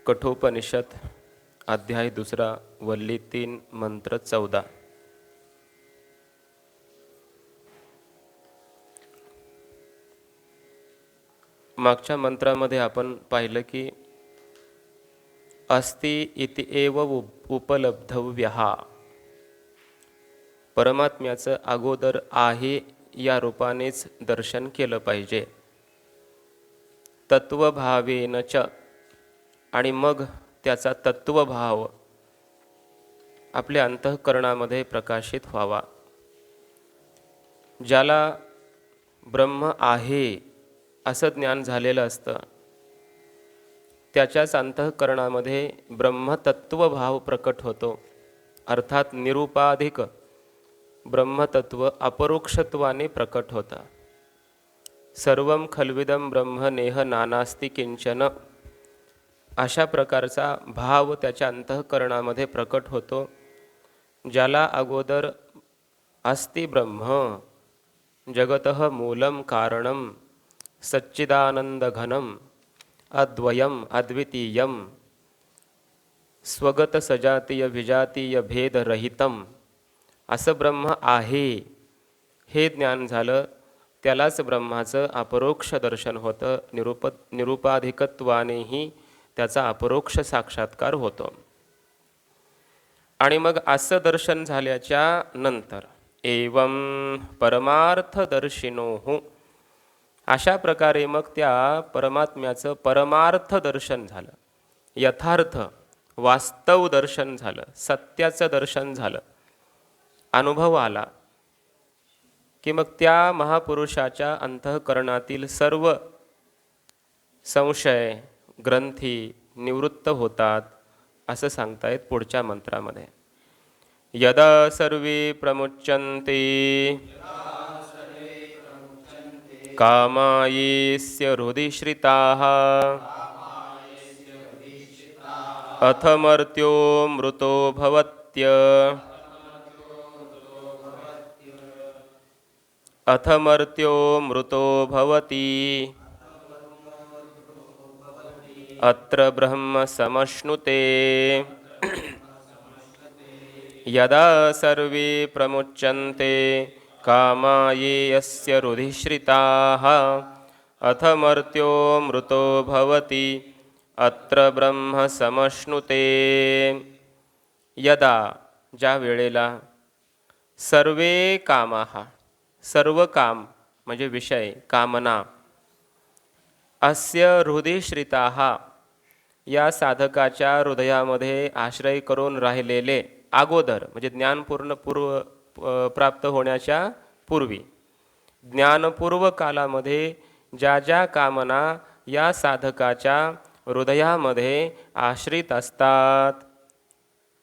कठोपनिषद अध्याय 2 वल्ली 3 मंत्र 14। मागच्या मंत्रामध्ये आपण पाहिलं की अस्ति इति एव उपलब्धव्यः, परमात्म्याचं अगोदर आहे या रूपानेच दर्शन केलं पाहिजे। तत्वभावेन च, आणि मग त्याचा तत्वभाव आपल्या अंतःकरणामध्ये प्रकाशित व्हावा। ज्याला ब्रह्म आहे असं ज्ञान झालेलं असतं त्याच्याच अंतःकरणामध्ये ब्रह्मतत्वभाव प्रकट होतो, अर्थात निरुपाधिक ब्रह्मतत्व अपरोक्षत्वाने प्रकट होता। सर्वं खल्विदं ब्रह्म नेह नानास्ति किंचन, अशा प्रकारचा भाव त्याच्या अंतःकरणामध्ये प्रकट होतो। ज्याला अगोदर अस्ति ब्रह्म जगतः मूलं कारणं सच्चिदानंदघनं अद्वयम् अद्वितीयं स्वगत सजातीय विजातीय भेदरहितं, असं ब्रह्म आहे हे ज्ञान झालं त्यालाच ब्रह्माचं अपरोक्ष दर्शन होतं। निरुपाधिकत्वानेही त्याचा अपरोक्ष साक्षात्कार होतो। आणि मग असं दर्शन झाल्याच्या नंतर एवं परमार्थदर्शिनोः, अशा प्रकारे मग त्या परमात्म्याचं परमार्थ दर्शन झालं, यथार्थ वास्तव दर्शन झालं, सत्याचं दर्शन झालं, अनुभव आला की मग त्या महापुरुषाच्या अंतःकरणातील सर्व संशय ग्रंथी निवृत्त होतात, असं सांगतायत पुढच्या मंत्रामध्ये। यदा सर्वे प्रमुच्यन्ते कामायेस्य हृदि श्रिताः अथ मर्त्यो मृतो भवत्य अथ मर्त्यो मृतो भवति अत्र ब्रह्म समश्नुते। यदा सर्वे प्रमुच्यन्ते कामायेस्य हृदि श्रिताः अथ मर्त्यो मृतो भवति अत्र ब्रह्म समश्नुते। यदा, ज्या वेळेला, सर्वे कामाः, सर्व काम म्हणजे विषय कामना, अस्य हृदि श्रिताः, या साधकाच्या हृदयामध्ये आश्रय करून राहिलेले, अगोदर म्हणजे ज्ञानपूर्ण प्राप्त होण्याच्या पूर्वी ज्ञानपूर्व कालामध्ये ज्या ज्या कामना या साधकाच्या हृदयामध्ये आश्रित असतात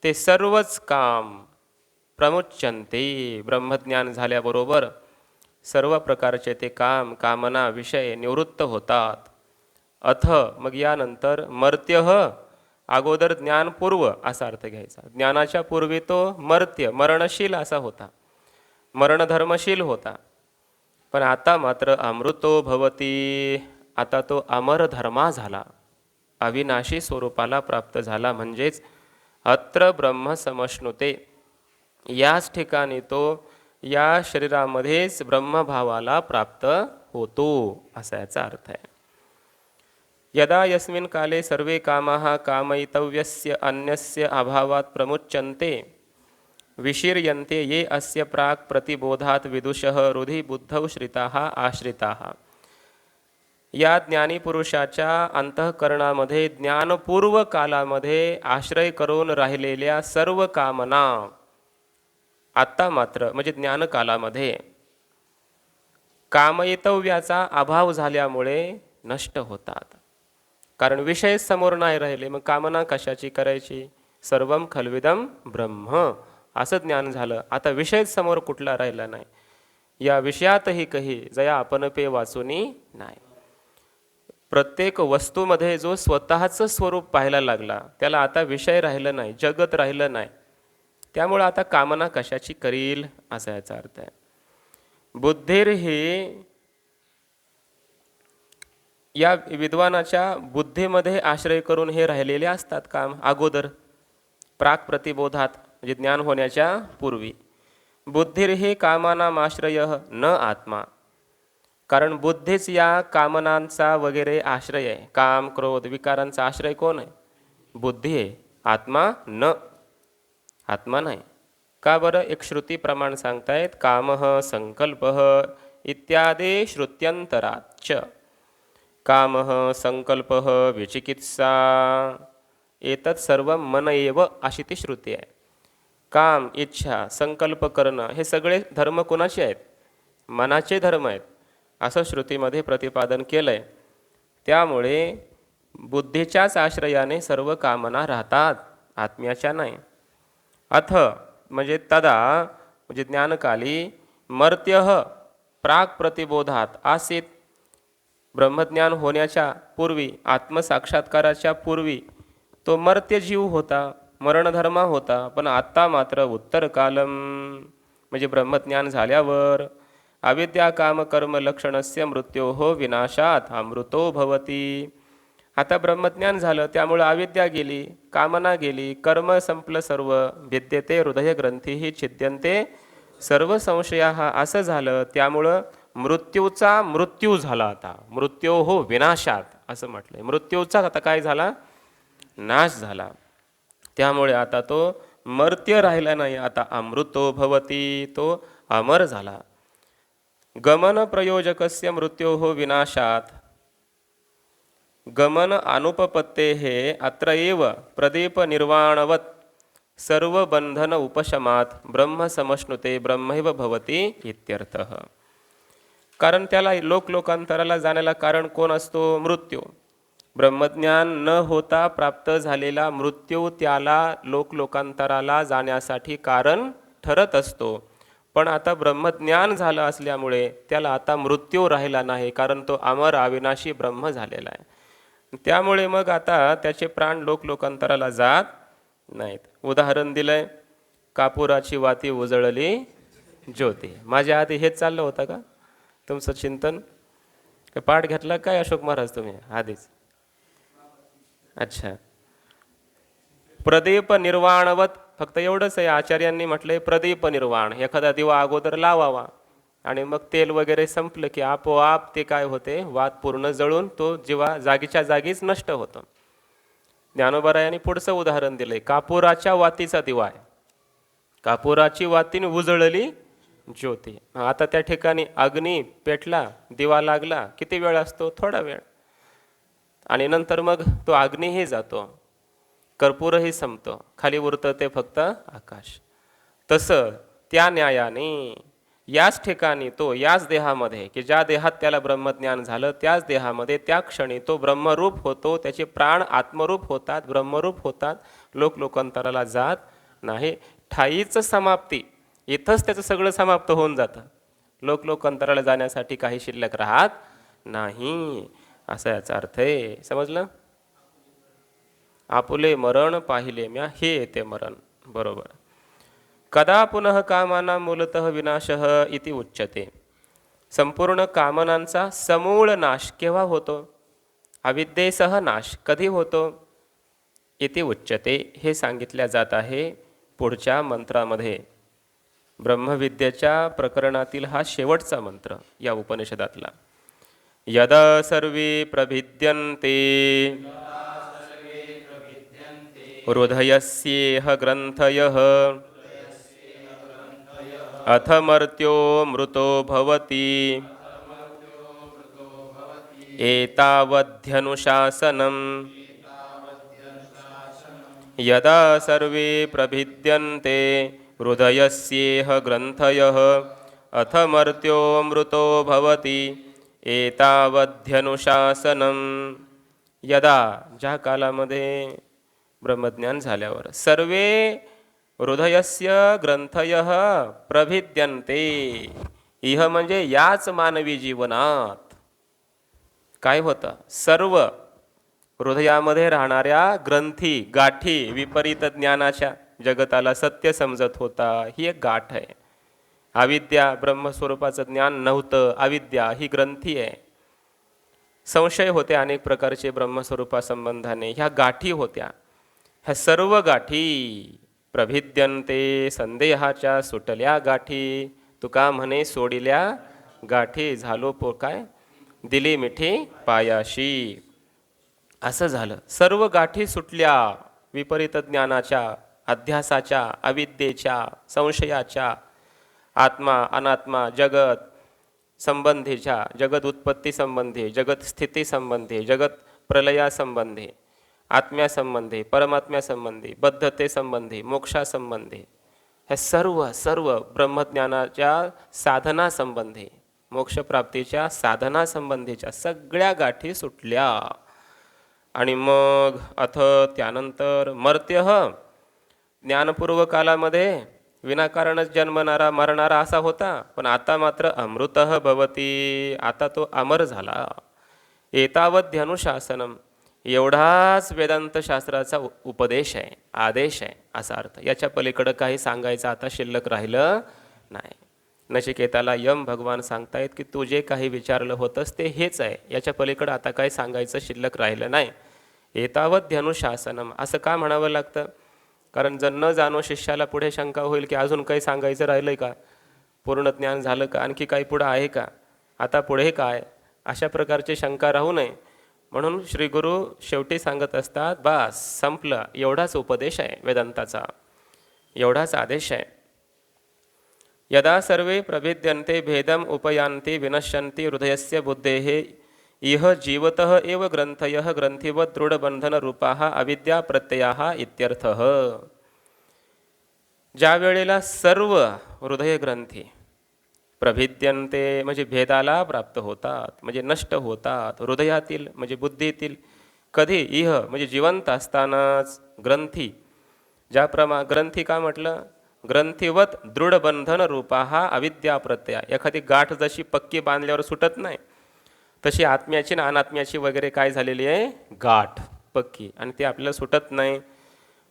ते सर्वच काम प्रमुच्यन्ते, ब्रह्मज्ञान झाल्याबरोबर सर्व प्रकारचे ते काम कामना विषय निवृत्त होतात। अथ, मग यानंतर मर्त्यः, अगोदर ज्ञानपूर्व असा अर्थ घ्यायचा। ज्ञानाच्या पूर्वी तो मर्त्य मरणशील असा होता, मरणधर्मशील होता, पण आता मात्र अमृतो भवती, आता तो अमरधर्मा झाला, अविनाशी स्वरूपाला प्राप्त झाला। म्हणजेच अत्र ब्रह्म समश्नुते, याच ठिकाणी तो या शरीरामध्येच ब्रह्मभावाला प्राप्त होतो, असा याचा अर्थ आहे। यदा यस्मिन् काले सर्वे कामाः कामयितव्यस्य अन्यस्य अभावात् प्रमुच्यन्ते विशीर्यन्ते ये अस्य प्राक् प्रतिबोधात् विदुषः हृदि बुद्धौ श्रिताः आश्रिताः। या ज्ञानी पुरुषाच्या अंतःकरणामध्ये ज्ञानपूर्व कालामध्ये आश्रय करून राहिलेल्या सर्व कामना आता मात्र म्हणजे ज्ञानकालामध्ये कामयितव्याचा अभाव झाल्यामुळे नष्ट होतात। कारण विषय समोर नाही राहिले, मग कामना कशाची करायची? सर्वं खल्विदं ब्रह्म असं ज्ञान झालं, आता विषय समोर कुठला राहिला नाही। या विषयातही कही जया आपण पे वाचुनी नाही। प्रत्येक वस्तूमध्ये जो स्वतःचं स्वरूप पाहायला लागला त्याला आता विषय राहिलं नाही, जगत राहिलं नाही, त्यामुळे आता कामना कशाची करील, असा याचा अर्थ आहे। बुद्धिर्हि या विद्वानाच्या बुद्धीमध्ये आश्रय करून हे राहिलेले असतात काम अगोदर प्राक प्रतिबोधात, म्हणजे ज्ञान होण्याच्या पूर्वी. बुद्धिर्हि कामानामाश्रय न आत्मा, कारण बुद्धीच या कामनांचा वगैरे आश्रय आहे. काम क्रोध विकारांचा आश्रय कोण आहे? बुद्धी आहे. आत्मा न, आत्मा नाही. का बरं? एक श्रुती प्रमाण सांगतायत, कामः संकल्पः इत्यादी श्रुत्यंतराच्च. कामः संकल्पः विचिकित्सा एतत् सर्व मन एव, अशी ती श्रुती आहे. काम, इच्छा, संकल्प करणं हे सगळे धर्म कोणाचे आहेत? मनाचे धर्म आहेत, असं श्रुतीमध्ये प्रतिपादन केलं आहे. त्यामुळे बुद्धीच्याच आश्रयाने सर्व कामना राहतात, आत्म्याच्या नाही. अथ म्हणजे तदा, म्हणजे ज्ञानकाली, मर्त्यः प्राक प्रतिबोधात आसीत. ब्रह्मज्ञान होण्याच्या पूर्वी, आत्मसाक्षात्काराच्या पूर्वी तो मर्त्य जीव होता, मरणधर्मा होता. पण आत्ता मात्र उत्तर कालम, म्हणजे ब्रह्मज्ञान झाल्यावर अविद्या काम कर्म लक्षणस्य मृत्योः विनाशात अमृतो भवती. आता ब्रह्मज्ञान झालं, त्यामुळं अविद्या गेली, कामना गेली, कर्म संपलं सर्व. भिद्यते हृदय ग्रंथीही छिद्यन्ते सर्व संशयाः, असं झालं. त्यामुळं मृत्यूचा मृत्यू झाला. आता मृत्योः विनाशात असं म्हटलंय. मृत्यूचा आता काय झाला? नाश झाला. त्यामुळे आता तो मर्त्य राहिला नाही, आता अमृतो भवती, तो अमर झाला. गमन प्रयोजकस्य मृत्योः विनाशात गमन अनुपपत्तेः अत्र एव प्रदीप निर्वाणवत सर्व बंधन उपशमात ब्रह्म समश्नुते ब्रह्मैव भवती इत्यर्थः. कारण त्याला लोकांतराला जाण्याला कारण कोण असतो? मृत्यू. ब्रह्मज्ञान न होता प्राप्त झालेला मृत्यू त्याला लोकांतराला जाण्यासाठी कारण ठरत असतो. पण आता ब्रह्मज्ञान झालं असल्यामुळे त्याला आता मृत्यू राहिला नाही, कारण तो अमर अविनाशी ब्रह्म झालेला आहे. त्यामुळे मग आता त्याचे प्राण लोकांतराला जात नाहीत. उदाहरण दिलंय, कापुराची वाती उजळली ज्योती. माझ्या आधी हेच चाललं होतं का तुमचं चिंतन? पाठ घेतला काय अशोक महाराज तुम्ही आधीच? अच्छा. प्रदीप निर्वाणवत, फक्त एवढंच आहे. आचार्यांनी म्हटलंय प्रदीप निर्वाण. एखादा दिवा अगोदर लावावा आणि मग तेल वगैरे संपलं की आपोआप ते काय होते? वात पूर्ण जळून तो जीवा जागीच्या जागीच नष्ट होतं. ज्ञानोबरायांनी पुढचं उदाहरण दिलंय, कापुराच्या वातीचा दिवा आहे. कापुराची वातीने उजळली ज्योती. आता त्या ठिकाणी अग्नी पेटला, दिवा लागला, किती वेळ असतो? थोडा वेळ. आणि नंतर मग तो अग्नीही जातो, कर्पूरही संपतो, खाली उरतं ते फक्त आकाश. तसं त्या न्यायाने याच ठिकाणी तो, याच देहामध्ये, की ज्या देहात त्याला ब्रह्मज्ञान झालं, त्याच देहामध्ये त्या क्षणी तो ब्रह्मरूप होतो. त्याचे प्राण आत्मरूप होतात, ब्रह्मरूप होतात, लोकांतराला जात नाही. ठाईच समाप्ती, इथंच त्याचं सगळं समाप्त होऊन जातं. लोकांतराला जाण्यासाठी काही शिल्लक राहत नाही, असा याचा अर्थ आहे. समजलं? आपुले मरण पाहिले म्या, हे येते मरण. बरोबर. कदा पुनः कामाना मूलतः विनाशः इति उच्यते. संपूर्ण कामनांचा समूळ नाश केव्हा होतो? अविद्येसह नाश कधी होतो? इति उच्यते, हे सांगितल्या जात आहे पुढच्या मंत्रामध्ये. ब्रह्मविद्येच्या प्रकरणातील हा शेवटचा मंत्र या उपनिषदातला. यदा सर्वे प्रभिद्यन्ते हृदयस्येह ग्रंथयः अथ मर्त्यो मृतो भवति एतावध्यनुशासनम्. यदा सर्वे प्रभिद्यन्ते हृदयस्येह ग्रंथयः अथ मर्त्यो मृतो भवति एतावध्यनुशासनम्. यदा, ज्या कालामध्ये ब्रह्मज्ञान झाल्यावर, सर्वे हृदयस्य ग्रंथयः प्रभिद्यन्ते. इह म्हणजे याच मानवी जीवनात काय होतं? सर्व हृदयामध्ये राहणाऱ्या ग्रंथी, गाठी, विपरीत ज्ञानाच्या, जगताला सत्य समजत होता, ही एक गाठ आहे. अविद्या, ब्रह्मस्वरूपाचं ज्ञान नव्हतं, अविद्या ही ग्रंथी आहे. संशय होते अनेक प्रकारचे ब्रह्मस्वरूपासंबंधाने. ह्या गाठी होत्या. ह्या सर्व गाठी प्रभिद्यंते संदेहाच्या सुटल्या गाठी, तुका म्हणे सोडिल्या गाठी, झालो काय दिली मिठी पायाशी. असं झालं. सर्व गाठी सुटल्या विपरीत ज्ञानाच्या, अध्यासाच्या, अविद्येच्या, संशयाच्या, आत्मा अनात्मा जगत संबंधीच्या, जगत उत्पत्ती संबंधी, जगत स्थिती संबंधी, जगत प्रलयासंबंधी, आत्म्यासंबंधी, परमात्म्यासंबंधी, बद्धतेसंबंधी, मोक्षासंबंधी, हे सर्व सर्व ब्रह्मज्ञानाच्या साधनासंबंधी, मोक्षप्राप्तीच्या साधनासंबंधीच्या सगळ्या गाठी सुटल्या. आणि मग अथ त्यानंतर मर्त्य ज्ञानपूर्व कालामध्ये विनाकारणच जन्मणारा मरणारा असा होता, पण आता मात्र अमृत भवती, आता तो अमर झाला. एतावत ध्यानुशासनम, एवढाच वेदांत शास्त्राचा उपदेश आहे, आदेश आहे असा अर्थ. याच्या पलीकडं काही सांगायचं आता शिल्लक राहिलं नाही. नचिकेताला यम भगवान सांगतायत की तू जे काही विचारलं होतंस ते हेच आहे, याच्या पलीकडं आता काही सांगायचं शिल्लक राहिलं नाही. एतावत ध्यानुशासनम असं का म्हणावं लागतं? कारण जर न जाणो शिष्याला पुढे शंका होईल की अजून काही सांगायचं राहिलं आहे का, पूर्ण ज्ञान झालं का, आणखी काही पुढं आहे का, आता पुढे काय, अशा प्रकारची शंका राहू नये म्हणून श्री गुरु शेवटी सांगत असतात, बस संपलं, एवढाच उपदेश आहे वेदांताचा, एवढाच आदेश आहे. यदा सर्वे प्रभिद्यन्ते भेदम उपयांती विनश्यन्ति हृदयस्य बुद्धेः इह जीवतः एव ग्रंथयः ग्रंथिवत दृढबंधनरूपाः अविद्या प्रत्ययाः इत्यर्थः. ज्या वेळेला सर्व हृदय ग्रंथी प्रभिद्यन्ते म्हणजे भेदाला प्राप्त होतात, म्हणजे नष्ट होतात, हृदयातील म्हणजे बुद्धीतील. कधी? इह म्हणजे जिवंत असतानाच. ग्रंथी ग्रंथी का म्हटलं? ग्रंथीवत दृढबंधन रूपाः अविद्या प्रत्यय. एखादी गाठ जशी पक्की बांधल्यावर सुटत नाही, तशी आत्म्याची ना अनात्म्याची वगैरे काय झालेली आहे? गाठ पक्की, आणि ती आपल्याला सुटत नाही.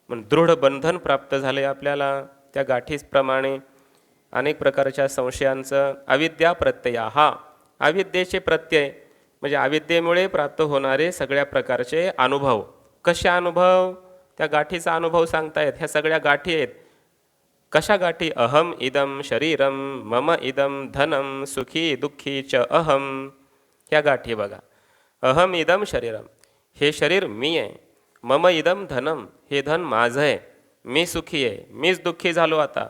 म्हणून दृढ बंधन प्राप्त झाले आपल्याला त्या गाठीप्रमाणे. अनेक प्रकारच्या संशयांचं अविद्या प्रत्यय, हा अविद्येचे प्रत्यय म्हणजे अविद्येमुळे प्राप्त होणारे सगळ्या प्रकारचे अनुभव. कसे अनुभव? त्या गाठीचा अनुभव सांगतायत. ह्या सगळ्या गाठी आहेत. कशा गाठी? अहम इदम शरीरम, मम इदम धनम, सुखी दुःखी च अहम. ह्या गाठी बघा. अहम इदम शरीरम, हे शरीर मी आहे. मम इदम धनम, हे धन माझं आहे. मी सुखी आहे, मीच दुःखी झालो आता.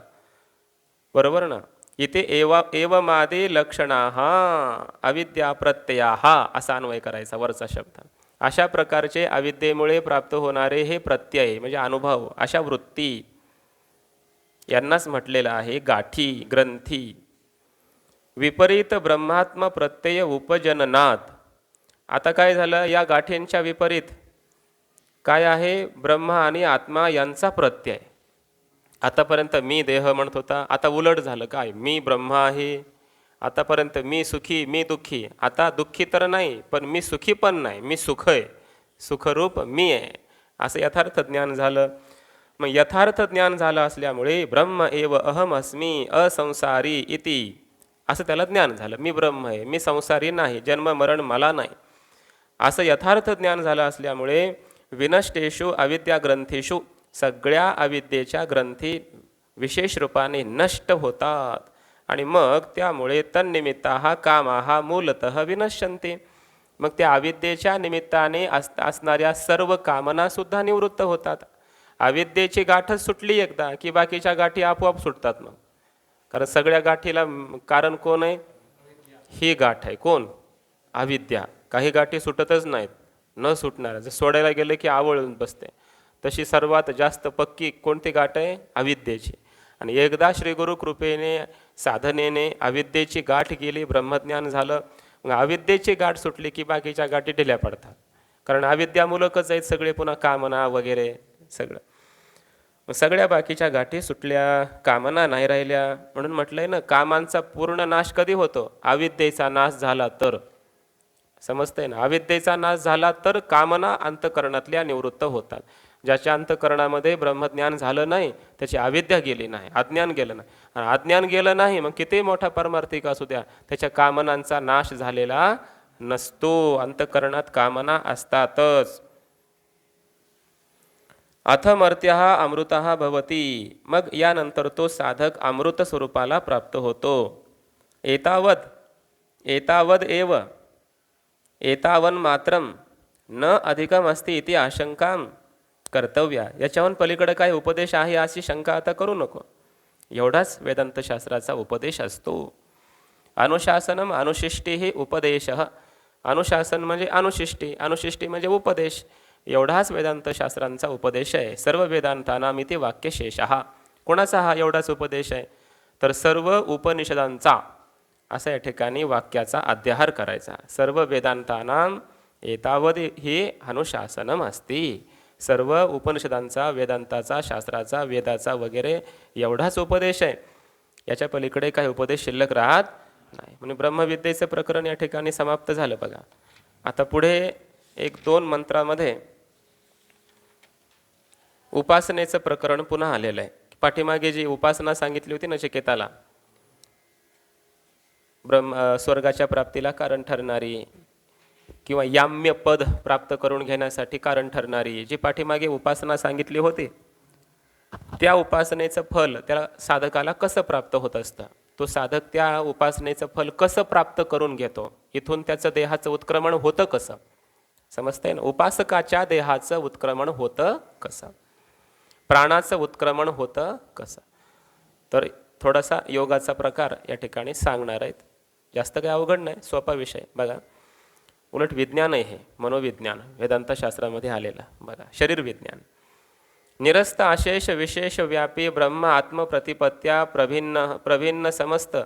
बरोबर ना? इथे एवमादी लक्षणाः अविद्या प्रत्ययाः असा अन्वय करायचा वरचा शब्द. अशा प्रकारचे अविद्येमुळे प्राप्त होणारे हे प्रत्यय म्हणजे अनुभव, अशा वृत्ती यांनाच म्हटलेलं आहे गाठी, ग्रंथी. विपरीत ब्रह्मात्म प्रत्यय उपजननात. आता काय झालं? या गाठींच्या विपरीत काय आहे? ब्रह्म आणि आत्मा यांचा प्रत्यय. आतापर्यंत मी देह म्हणत होता, आता उलट झालं. काय? मी ब्रह्म आहे. आतापर्यंत मी सुखी, मी दुःखी. आता दुःखी तर नाही, पण मी सुखी पण नाही, मी सुख आहे, सुखरूप मी आहे, असं यथार्थ ज्ञान झालं. मग यथार्थ ज्ञान झालं असल्यामुळे ब्रह्म एव अहम अस्मी असंसारी इति, असं त्याला ज्ञान झालं. मी ब्रह्म आहे, मी संसारी नाही, जन्म मरण मला नाही, असं यथार्थ ज्ञान झालं असल्यामुळे विनष्टेषु अविद्या ग्रंथीषु, सगळ्या अविद्येच्या ग्रंथी विशेष रूपाने नष्ट होतात. आणि मग त्यामुळे तन्निमित्ताः कामाः मूलतः विनश्यन्ते. मग त्या अविद्येच्या निमित्ताने असणाऱ्या सर्व कामनासुद्धा निवृत्त होतात. अविद्येची गाठच सुटली एकदा की बाकीच्या गाठी आपोआप सुटतात. मग कारण सगळ्या गाठीला कारण कोण आहे? ही गाठ आहे. कोण? अविद्या. काही गाठी सुटतच नाहीत, न सुटणार. जर सोडायला गेलं की आवळून बसते. तशी सर्वात जास्त पक्की कोणती गाठ आहे? अविद्येची. आणि एकदा श्री गुरु कृपेने साधनेने अविद्येची गाठ गेली, ब्रह्मज्ञान झालं. मग अविद्येची गाठ सुटली की बाकीच्या गाठी ढिल्या पडतात. कारण अविद्यामूलकच आहेत सगळे, पुन्हा कामना वगैरे सगळं. मग सगळ्या बाकीच्या गाठी सुटल्या, कामना नाही राहिल्या. म्हणून म्हटलंय ना, कामांचा पूर्ण नाश कधी होतो? अविद्येचा नाश झाला तर. समजतंय ना? अविद्येचा नाश झाला तर कामना अंतकरणातल्या निवृत्त होतात. ज्याच्या अंतकरणामध्ये ब्रह्मज्ञान झालं नाही त्याची अविद्या गेली नाही, अज्ञान गेलं नाही. आणि अज्ञान गेलं नाही, मग किती मोठा परमार्थिक असू द्या, त्याच्या कामनांचा नाश झालेला नसतो. अंतःकरणात कामना असतातच. अथमर्त्य अमृत भवती. मग यानंतर तो साधक अमृत स्वरूपाला प्राप्त होतो. एतावद एव एतावन मात्रम न अधिकम अस्ति इति आशंकां कर्तव्या. याच्याहून पलीकडे काय उपदेश आहे अशी शंका आता करू नको. एवढाच वेदांतशास्त्राचा उपदेश असतो. अनुशासनम अनुशिष्टी उपदेश. अनुशासन म्हणजे अनुशिष्टी, अनुशिष्टी म्हणजे उपदेश. एवढाच वेदांतशास्त्रांचा उपदेश आहे. सर्व वेदांतानाम इति वाक्यशेषः. कोणाचा हा एवढाच उपदेश आहे? तर सर्व उपनिषदांचा, असा या ठिकाणी वाक्याचा अध्याहार करायचा. सर्व वेदांतानाम एतावद ही अनुशासनम अस्ति. सर्व उपनिषदांचा, वेदांताचा, शास्त्राचा, वेदाचा वगैरे एवढाच उपदेश आहे. याच्या पलीकडे काही उपदेश शिल्लक राहत नाही. म्हणून ब्रह्मविद्येचं प्रकरण या ठिकाणी समाप्त झालं. बघा आता पुढे 1-2 मंत्रामध्ये उपासनेचं प्रकरण पुन्हा आलेलं आहे. पाठीमागे जी उपासना सांगितली होती नचिकेताला, स्वर्गाच्या प्राप्तीला कारण ठरणारी किंवा याम्य पद प्राप्त करून घेण्यासाठी कारण ठरणारी जी पाठीमागे उपासना सांगितली होती, त्या उपासनेचं फल त्या साधकाला कसं प्राप्त होत असतं, तो साधक त्या उपासनेचं फल कसं प्राप्त करून घेतो, इथून त्याचं देहाचं उत्क्रमण होतं कसं, समजतंय ना. उपासकाच्या देहाचं उत्क्रमण होतं कसं, प्राणाचं उत्क्रमण होतं कसं. तर थोडासा योगाचा प्रकार या ठिकाणी सांगणार आहेत. जास्त काही अवघड नाही, सोपा विषय. बघा उलट विज्ञान आहे हे, मनोविज्ञान वेदांतशास्त्रामध्ये आलेलं. बघा शरीर विज्ञान. निरस्त अशेष विशेष व्यापी ब्रह्म आत्मप्रतिपत्त्या प्रभिन्न समस्त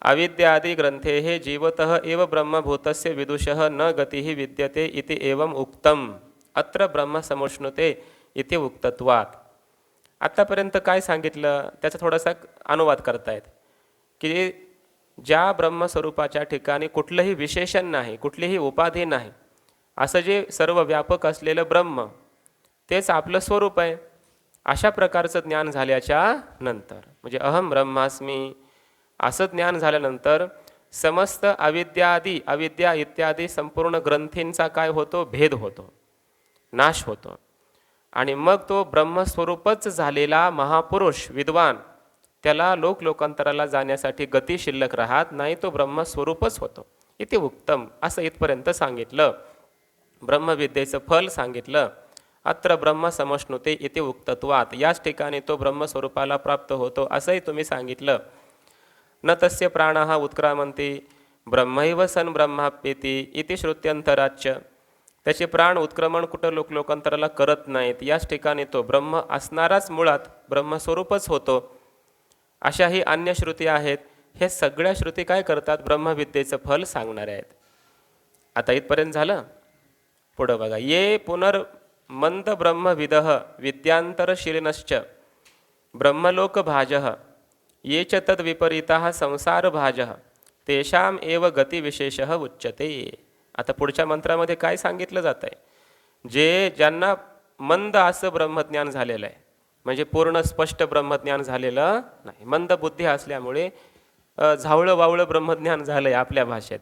अविद्यादि ग्रंथे हे जीवतः एव ब्रह्मभूतस्य विदुषः न गतिः विद्यते इति एवं उक्तम अत्र ब्रह्म समुष्णुते इति उक्तत्वात्. आत्तापर्यंत काय सांगितलं त्याचा थोडासा अनुवाद करतायत की ज्या ब्रह्मस्वरूपाच्या ठिकाणी कुठलंही विशेषण नाही, कुठलीही उपाधी नाही, असं जे सर्व व्यापक असलेलं ब्रह्म तेच आपलं स्वरूप आहे. अशा प्रकारचं ज्ञान झाल्याच्या नंतर म्हणजे अहम ब्रह्मास्मी असं ज्ञान झाल्यानंतर समस्त अविद्या इत्यादी संपूर्ण ग्रंथींचा काय होतो, भेद होतो, नाश होतो. आणि मग तो ब्रह्मस्वरूपच झालेला महापुरुष विद्वान, त्याला लोकांतराला जाण्यासाठी गती शिल्लक राहत नाही, तो ब्रह्मस्वरूपच होतो. इथे उत्तम असं इथपर्यंत सांगितलं. ब्रह्मविद्येचं फल सांगितलं. अत्र ब्रह्म समष्णुते इति उक्तत्वात्. याच ठिकाणी तो ब्रह्मस्वरूपाला प्राप्त होतो असंही तुम्ही सांगितलं. न तस्य प्राणः उत्क्रामन्ति ब्रह्मैव सन ब्रह्माप्येति इति श्रुत्यंतराच्च. त्याचे प्राण उत्क्रमण कुठं लोकांतराला करत नाहीत. याच ठिकाणी तो ब्रह्म असणाराच मुळात ब्रह्मस्वरूपच होतो. अशाही अन्य श्रुती आहेत. हे सगळ्या श्रुती काय करतात, ब्रह्मविद्येचं फल सांगणारे आहेत. आता इथपर्यंत झालं. पुढं बघा. ये पुनर्मंद ब्रह्मविदः विद्यांतरशीलिनश्च ब्रह्मलोकभाजः ये च तद विपरीताः संसारभाजः तेषाम एव गतिविशेषः उच्यते. आता पुढच्या मंत्रामध्ये काय सांगितलं जात आहे, ज्यांना मंद असं ब्रह्मज्ञान झालेलं आहे, म्हणजे पूर्ण स्पष्ट ब्रह्मज्ञान झालेलं नाही, मंद बुद्धी असल्यामुळे झावळं वावळं ब्रह्मज्ञान झालं आहे आपल्या भाषेत,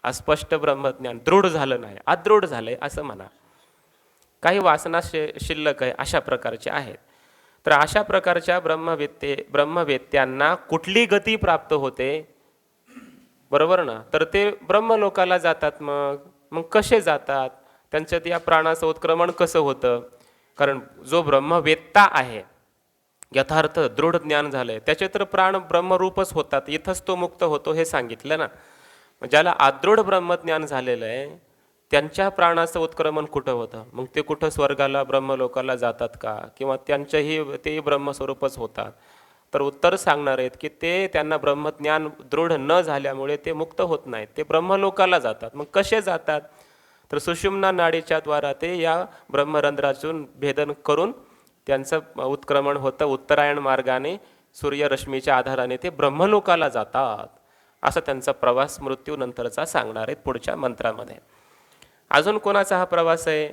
अस्पष्ट ब्रह्मज्ञान, दृढ झालं नाही, अदृढ झालं आहे असं म्हणा, काही वासना शिल्लक आहे, अशा प्रकारचे आहेत. तर अशा प्रकारच्या ब्रह्मवेत्यांना कुठली गती प्राप्त होते, बरोबर ना. तर ते ब्रह्मलोकाला जातात. मग कसे जातात, त्यांच्यात या प्राणाचं उत्क्रमण कसं होतं, कारण जो ब्रह्मवेत्ता आहे, यथार्थ दृढ ज्ञान झालंय, त्याचे तर प्राण ब्रह्मरूपच होतात, इथंच तो मुक्त होतो हे सांगितलं ना. ज्याला अदृढ ब्रह्मज्ञान झालेलं आहे त्यांच्या प्राणाचं उत्क्रमण कुठं होतं, मग ते कुठं स्वर्गाला ब्रह्मलोकाला जातात का, किंवा तेही ब्रह्मस्वरूपच होतात. तर उत्तर सांगणार आहेत की त्यांना ब्रह्मज्ञान दृढ न झाल्यामुळे ते मुक्त होत नाहीत, ते ब्रह्मलोकाला जातात. मग कसे जातात, तर सुषुम्ना नाडीच्या द्वारा ते या ब्रह्मरंध्रातून भेदन करून त्यांचं उत्क्रमण होतं. उत्तरायण मार्गाने सूर्यरश्मीच्या आधाराने ते ब्रह्मलोकाला जातात. असा त्यांचा प्रवास मृत्यूनंतरचा सांगणार आहेत पुढच्या मंत्रामध्ये. अजून कोणाचा हा प्रवास आहे,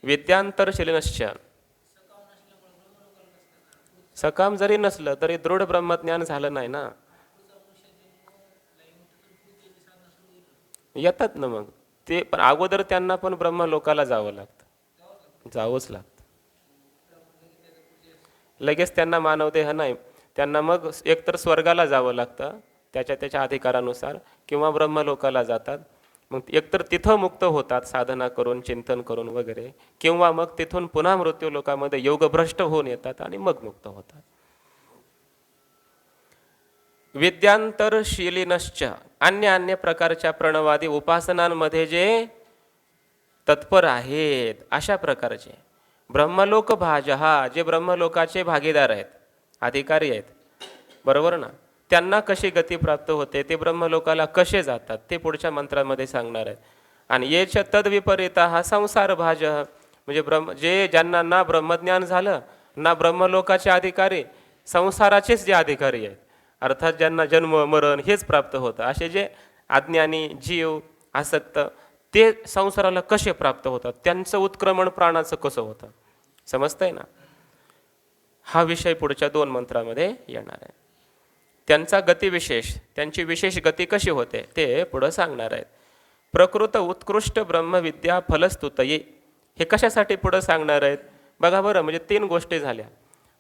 विद्यांतरशीलिनश्च. सकाम जरी नसलं तरी दृढ ब्रह्मज्ञान झालं नाही ना. येतात ना मग ते, पण अगोदर त्यांना पण ब्रह्मलोकाला जावं लागतं, जावंच लागतं. लगेच त्यांना मानवदेह नाही, त्यांना मग एकतर स्वर्गाला जावं लागतं त्याच्या त्याच्या अधिकारानुसार, किंवा ब्रह्मलोकाला जातात. मग एकतर तिथं मुक्त होतात साधना करून, चिंतन करून वगैरे, किंवा मग तिथून पुन्हा मृत्यू लोकामध्ये योगभ्रष्ट होऊन येतात आणि मग मुक्त होतात. विद्यांतरशीलिनश्च, अन्य अन्य प्रकारच्या प्रणवादी उपासनांमध्ये जे तत्पर आहेत अशा प्रकारचे ब्रह्मलोक भाजहा, जे ब्रह्मलोकाचे भागीदार आहेत, अधिकारी आहेत, बरोबर ना, त्यांना कशी गती प्राप्त होते, ते ब्रह्मलोकाला कसे जातात, ते पुढच्या मंत्रामध्ये सांगणार आहेत. आणि येच तद्विपरीत हा संसार भाज, म्हणजे जे ज्यांना ना ब्रह्मज्ञान झालं ना ब्रह्मलोकाचे अधिकारी, संसाराचेच जे अधिकारी आहेत, अर्थात ज्यांना जन्म मरण हेच प्राप्त होतं, असे जे अज्ञानी जीव आसक्त, ते संसाराला कसे प्राप्त होतात, त्यांचं उत्क्रमण प्राणाचं कसं होतं, समजतंय ना. हा विषय पुढच्या 2 मंत्रामध्ये येणार आहे. त्यांचा गतिविशेष, त्यांची विशेष गती कशी होते ते पुढं सांगणार आहेत. प्रकृत उत्कृष्ट ब्रह्मविद्या फलस्तुतये, हे कशासाठी पुढं सांगणार आहेत बघा बरं. म्हणजे 3 गोष्टी झाल्या.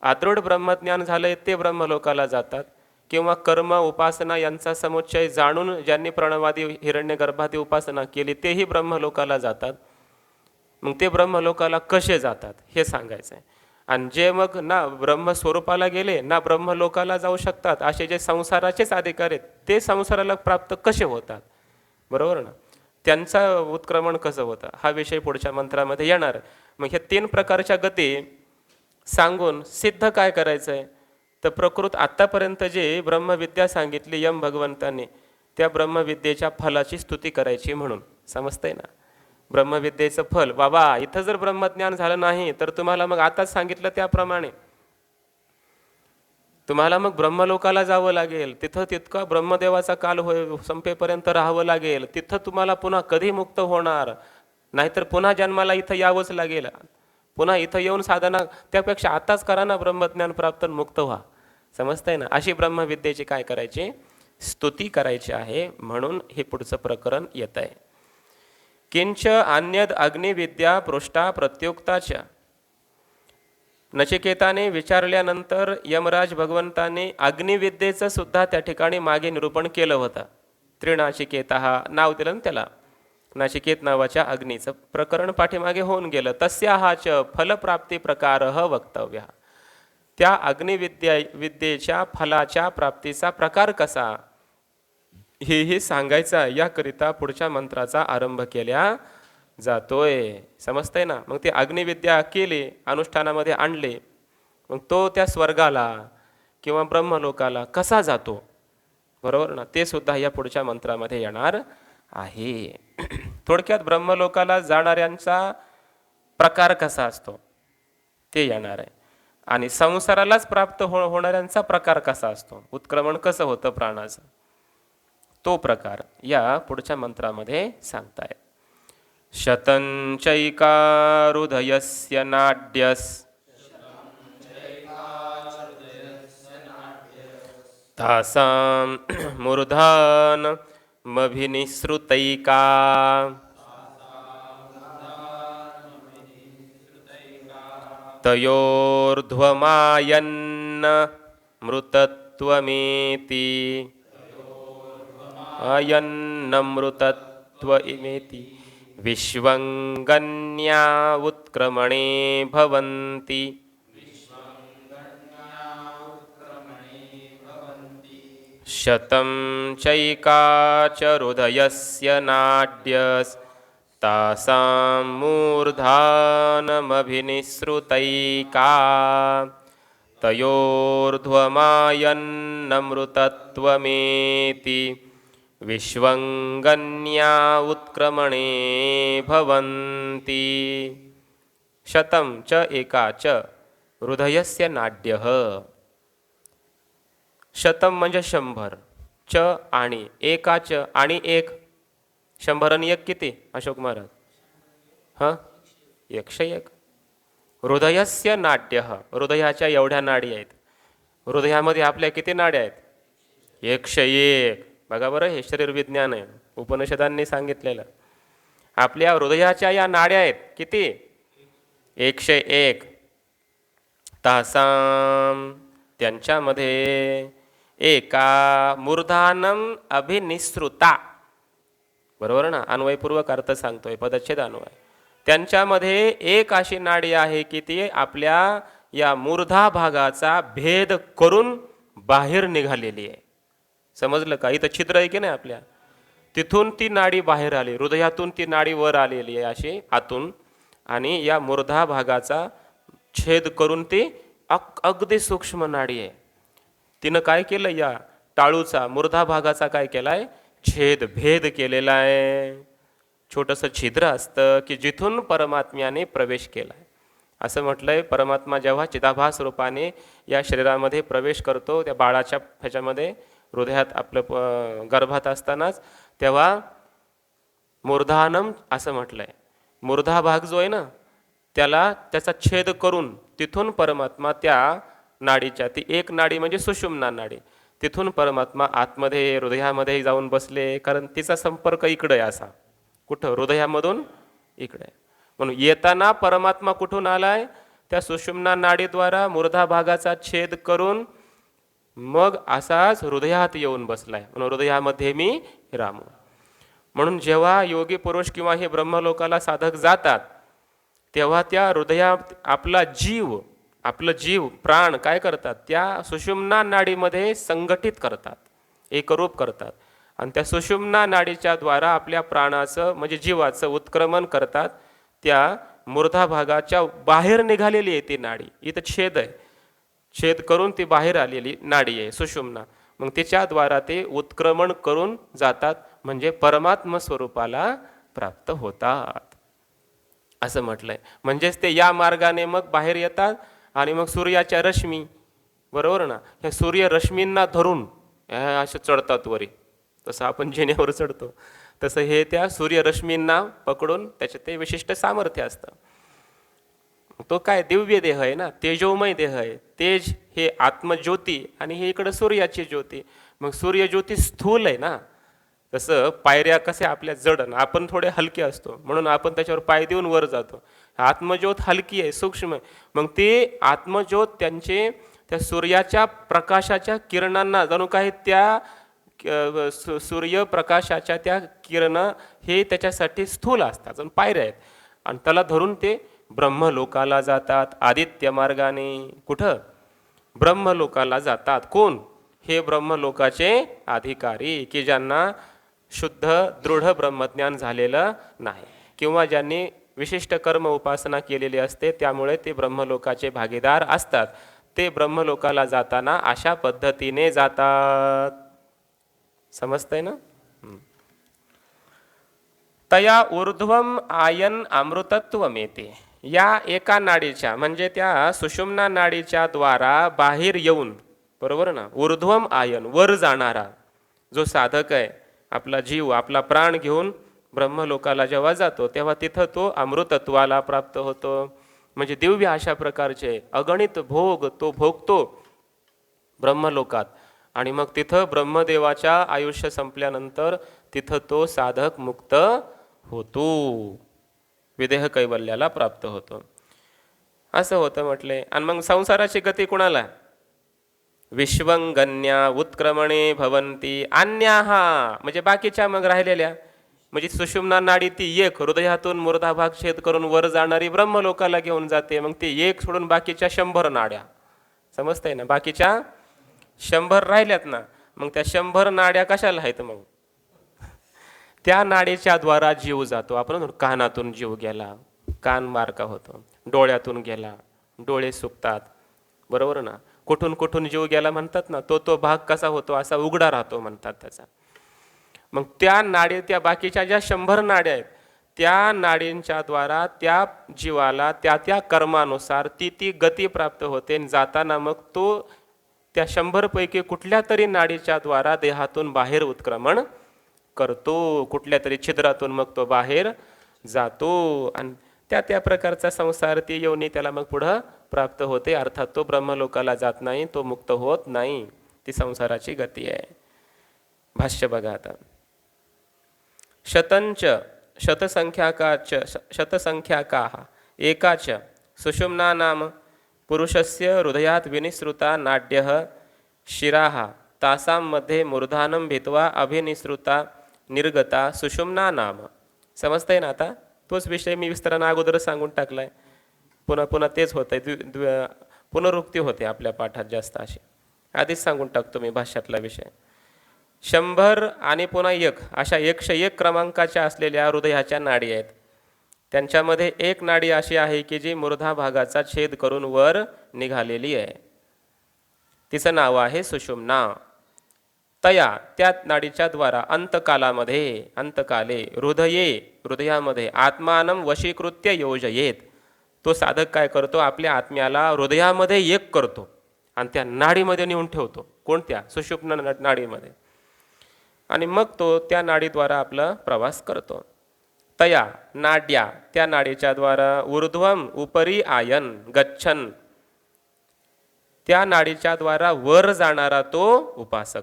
आदृढ ब्रह्मज्ञान झालंय ते ब्रह्मलोकाला जातात, किंवा कर्म उपासना यांचा समुच्चय जाणून ज्यांनी प्रणवादी हिरण्यगर्भादी उपासना केली तेही ब्रह्मलोकाला जातात. मग ते ब्रह्मलोकाला कसे जातात हे सांगायचं आहे. आणि जे मग ना ब्रह्मस्वरूपाला गेले ना ब्रह्मलोकाला जाऊ शकतात, असे जे संसाराचेच अधिकारी आहेत ते संसाराला प्राप्त कसे होतात, बरोबर ना, त्यांचा उत्क्रमण कसं होतं, हा विषय पुढच्या मंत्रामध्ये येणार. मग ह्या 3 प्रकारच्या गती सांगून सिद्ध काय करायचं आहे, तर प्रकृत आत्तापर्यंत जे ब्रह्मविद्या सांगितली यम भगवंतांनी, त्या ब्रह्मविद्येच्या फलाची स्तुती करायची म्हणून, समजतंय ना. ब्रह्मविद्येचं फल, बाबा इथं जर ब्रह्मज्ञान झालं नाही तर तुम्हाला मग आताच सांगितलं त्याप्रमाणे तुम्हाला मग ब्रह्मलोकाला जावं लागेल, तिथं तितका ब्रह्मदेवाचा काल संपेपर्यंत राहावं लागेल, तिथं तुम्हाला पुन्हा कधी मुक्त होणार, नाहीतर पुन्हा जन्माला इथं यावंच लागेल, पुन्हा इथं येऊन साधना, त्यापेक्षा आताच करा ना ब्रह्मज्ञान प्राप्त मुक्त व्हा, समजतंय ना. अशी ब्रह्मविद्येची काय करायची, स्तुती करायची आहे, म्हणून हे पुढचं प्रकरण येत आहे. किंच अन्यद अग्निविद्या पृष्ठा प्रत्युक्ताच्या, नचिकेताने विचारल्यानंतर यमराज भगवंताने अग्निविद्येचं सुद्धा त्या ठिकाणी मागे निरूपण केलं होतं. त्रिनाचिकेता हा नाव दिलं ना त्याला, नाचिकेत नावाच्या अग्नीचं प्रकरण पाठीमागे होऊन गेलं. तस्याहाच फलप्राप्ती प्रकार वक्तव्य, त्या विद्येच्या फलाच्या प्राप्तीचा प्रकार कसा हेही सांगायचा, याकरिता पुढच्या मंत्राचा आरंभ केल्या जातोय, समजतंय ना. मग ते अग्निविद्या केली, अनुष्ठानामध्ये आणले, मग तो त्या स्वर्गाला किंवा ब्रह्मलोकाला कसा जातो, बरोबर ना, ते सुद्धा या पुढच्या मंत्रामध्ये येणार आहे. थोडक्यात ब्रह्मलोकाला जाणाऱ्यांचा प्रकार कसा असतो ते येणार आहे, आणि संसारालाच प्राप्त होणाऱ्यांचा प्रकार कसा असतो, उत्क्रमण कसं होतं प्राणाचं, तो प्रकार या पुढच्या मंत्रामध्ये सांगतायत. शतंचैकारुदयस्य नाड्यस तासां मूर्धान मभिनिसृतैका तयोर्ध्वमायन्न मृतत्वमेति अयन्नमृतत्व इमेति विश्वंगन्या उत्क्रमणे भवन्ति. शतं चैकाचरुदयस्य नाड्यस्तासां मूर्धानमभिनिसृतैका तयोर्ध्वमायन्नमृतत्वमेति विश्वंगन्या उत्क्रमणे भवन्ति. शतं च एका च हृदयस्य नाड्यः, शतम म्हणजे 100, च आणि एकाच आणि 1, 100 आणि 1 किती अशोक महाराज, 101. हृदयस्य नाड्यः, हृदयाच्या एवढ्या नाडी आहेत. हृदयामध्ये आपल्या किती नाड्या आहेत, 101. बघा बरं, हे शरीर विज्ञान आहे. उपनिषदांनी सांगितलेलं. आपल्या हृदयाच्या या नाड्या आहेत किती? 101. तासाम त्यांच्यामध्ये एका मूर्धानम अभिनिसृता. बरोबर ना? अन्वयपूर्वक अर्थ सांगतोय, पदच्छेद अन्वय. त्यांच्यामध्ये एक अशी नाडी आहे की ती आपल्या या मूर्धा भागाचा भेद करून बाहेर निघालेली आहे. समजलं का? इथं छिद्र आहे की नाही आपल्या, तिथून ती नाडी बाहेर आली, हृदयातून ती नाडी वर आलेली आहे अशी आतून, आणि या मूर्धा भागाचा छेद करून ती अगदी सूक्ष्म नाडी आहे. तिनं काय केलं? या टाळूचा मूर्धा भागाचा काय केलाय? छेद, भेद केलेला आहे. छोटंसं छिद्र असतं की जिथून परमात्म्याने प्रवेश केलाय. असं म्हटलंय, परमात्मा जेव्हा चिदाभास रूपाने या शरीरामध्ये प्रवेश करतो, त्या बाळाच्या ह्याच्यामध्ये हृदयात आपलं गर्भात असतानाच, तेव्हा मूर्धानम असं म्हटलंय. मूर्धा भाग जो आहे ना, त्याचा छेद करून तिथून परमात्मा त्या नाडीच्या, ती एक नाडी म्हणजे सुषुम्ना नाडी, तिथून परमात्मा आतमध्ये हृदयामध्ये जाऊन बसले. कारण तिचा संपर्क इकडे आहे असा. कुठं? हृदयामधून इकडे. म्हणून येताना परमात्मा कुठून आलाय? त्या सुषुम्ना नाडीद्वारा मूर्धा भागाचा छेद करून मग असाच हृदयात येऊन बसलाय. म्हणून हृदयामध्ये मी रामू. म्हणून जेव्हा योगी पुरुष किंवा हे ब्रह्मलोकाला साधक जातात, तेव्हा त्या हृदयात आपलं जीव प्राण काय करतात? त्या सुषुम्ना नाडीमध्ये संघटित करतात, एकरूप करतात, आणि त्या सुषुम्ना नाडीच्या द्वारा आपल्या प्राणाचं म्हणजे जीवाचं उत्क्रमण करतात. त्या मूर्धा भागाच्या बाहेर निघालेली आहे ती नाडी. इथं छेद आहे, छेद करून ती बाहेर आलेली नाडी आहे सुषुम्ना. मग तिच्याद्वारा ते उत्क्रमण करून जातात, म्हणजे परमात्म स्वरूपाला प्राप्त होतात असं म्हटलंय. म्हणजेच ते या मार्गाने मग बाहेर येतात आणि मग सूर्याच्या रश्मी, बरोबर ना, ह्या सूर्यरश्मींना धरून असं चढतात वरी. तसं आपण जिन्यावर चढतो तसं हे त्या सूर्यरश्मींना पकडून, त्याचे ते विशिष्ट सामर्थ्य असतं. तो काय दिव्य देह आहे ना, तेजोमय देह आहे. तेज हे आत्मज्योती आणि हे इकडं सूर्याची ज्योती. मग सूर्यज्योती स्थूल आहे ना, तसं पायऱ्या कसे आपल्या जड, आपण थोडे हलके असतो म्हणून आपण त्याच्यावर पाय देऊन वर जातो. आत्मज्योत हलकी आहे, सूक्ष्म आहे. मग ते आत्मज्योत त्यांचे त्या सूर्याच्या प्रकाशाच्या किरणांना जणू काही त्या सूर्यप्रकाशाच्या त्या किरण हे त्याच्यासाठी स्थूल असतात, जणू पायऱ्या आहेत, आणि त्याला धरून ते ब्रह्मलोकाला जातात आदित्य मार्गाने. कुठं? ब्रह्मलोकाला जातात. कोण? हे ब्रह्मलोकाचे अधिकारी की ज्यांना शुद्ध दृढ ब्रह्मज्ञान झालेलं नाही, किंवा ज्यांनी विशिष्ट कर्म उपासना केलेली असते, त्यामुळे ते ब्रह्मलोकाचे भागीदार असतात. ते ब्रह्मलोकाला जाताना अशा पद्धतीने जातात. समजतंय ना? तया ऊर्ध्वम आयन अमृतत्वमेते. या एका नाडीच्या म्हणजे त्या सुषुम्ना नाडीच्या द्वारा बाहेर येऊन, बरोबर ना, ऊर्ध्वम आयन वर जाणारा जो साधक आहे, आपला जीव आपला प्राण घेऊन ब्रह्मलोकाला जेव्हा जातो तेव्हा तिथं तो अमृतत्वाला प्राप्त होतो. म्हणजे दिव्य अशा प्रकारचे अगणित भोग तो भोगतो ब्रह्मलोकात. आणि मग तिथं ब्रह्मदेवाच्या आयुष्य संपल्यानंतर तिथं तो साधक मुक्त होतो, विदेह कैवल्याला प्राप्त होतो. असं होतं म्हटले. आणि मग संसाराची गती कुणाला? विश्वंगन्या उत्क्रमणे भवंती अन्याहा, म्हणजे बाकीच्या मग राहिलेल्या, म्हणजे सुषुम्ना नाडी ती एक हृदयातून मूर्धा भाग छेद करून वर जाणारी ब्रह्मलोकाला घेऊन जाते. मग ती एक सोडून बाकीच्या 100 नाड्या, समजतंय ना, बाकीच्या 100 राहिल्यात ना, मग त्या 100 नाड्या कशाला आहेत? मग त्या नाडीच्या द्वारा जीव जातो. आपण कानातून जीव गेला, कान बारका होतो, डोळ्यातून गेला, डोळे सुकतात, बरोबर ना, कुठून कुठून जीव गेला म्हणतात ना, तो भाग कसा होतो? असा उघडा राहतो म्हणतात त्याचा. मग त्या नाडी, त्या बाकीच्या ज्या 100 नाड्या आहेत, त्या नाडींच्या द्वारा त्या जीवाला त्या कर्मानुसार ती गती प्राप्त होते. जाताना मग तो त्या 100 पैकी कुठल्या तरी नाडीच्या द्वारा देहातून बाहेर उत्क्रमण करतो, कुठल्या तरी छिद्रातून मग तो बाहेर जातो, आणि त्या प्रकारचा संसार ती योनी त्याला मग पुढं प्राप्त होते. अर्थात तो ब्रह्मलोकाला जात नाही, तो मुक्त होत नाही. ती संसाराची गती आहे. भाष्य बघा आता. शतंच शतसंख्याकाच शतसंख्याकाः एकाच सुषुम्ना नाम पुरुषस्य हृदयात विनिसृता नाड्यः शिराः तासां मध्ये मूर्धानं भित्वा अभिनिसृता निर्गता सुषुम्ना नाम. समजतंय ना आता? तोच विषय मी विस्तारानं अगोदर सांगून टाकलाय. पुन्हा पुन्हा तेच होतंय. पुनरुक्ती होते आपल्या पाठात जास्त अशी. आधीच सांगून टाकतो मी भाष्यातला विषय. 100 आणि पुन्हा 1 अशा 101 क्रमांकाच्या असलेल्या हृदयाच्या नाडी आहेत. त्यांच्यामध्ये एक नाडी अशी आहे की जी मूर्धा भागाचा छेद करून वर निघालेली आहे. तिचं नाव आहे सुषुम्ना. तया त्या नाडीच्या द्वारा अंतकाले हृदयामध्ये आत्मानं वशीकृत्य योजयेत. तो साधक काय करतो? आपल्या आत्म्याला हृदयामध्ये एक करतो आणि त्या नाडीमध्ये नेऊन ठेवतो. कोणत्या? सुषुम्ना नाडीमध्ये. आणि मग तो त्या नाडीद्वारा आपला प्रवास करतो. तया नाड्या त्या नाडीच्या द्वारा ऊर्ध्वम उपरी आयन गच्छन त्या नाडीच्या द्वारा वर जाणारा तो उपासक.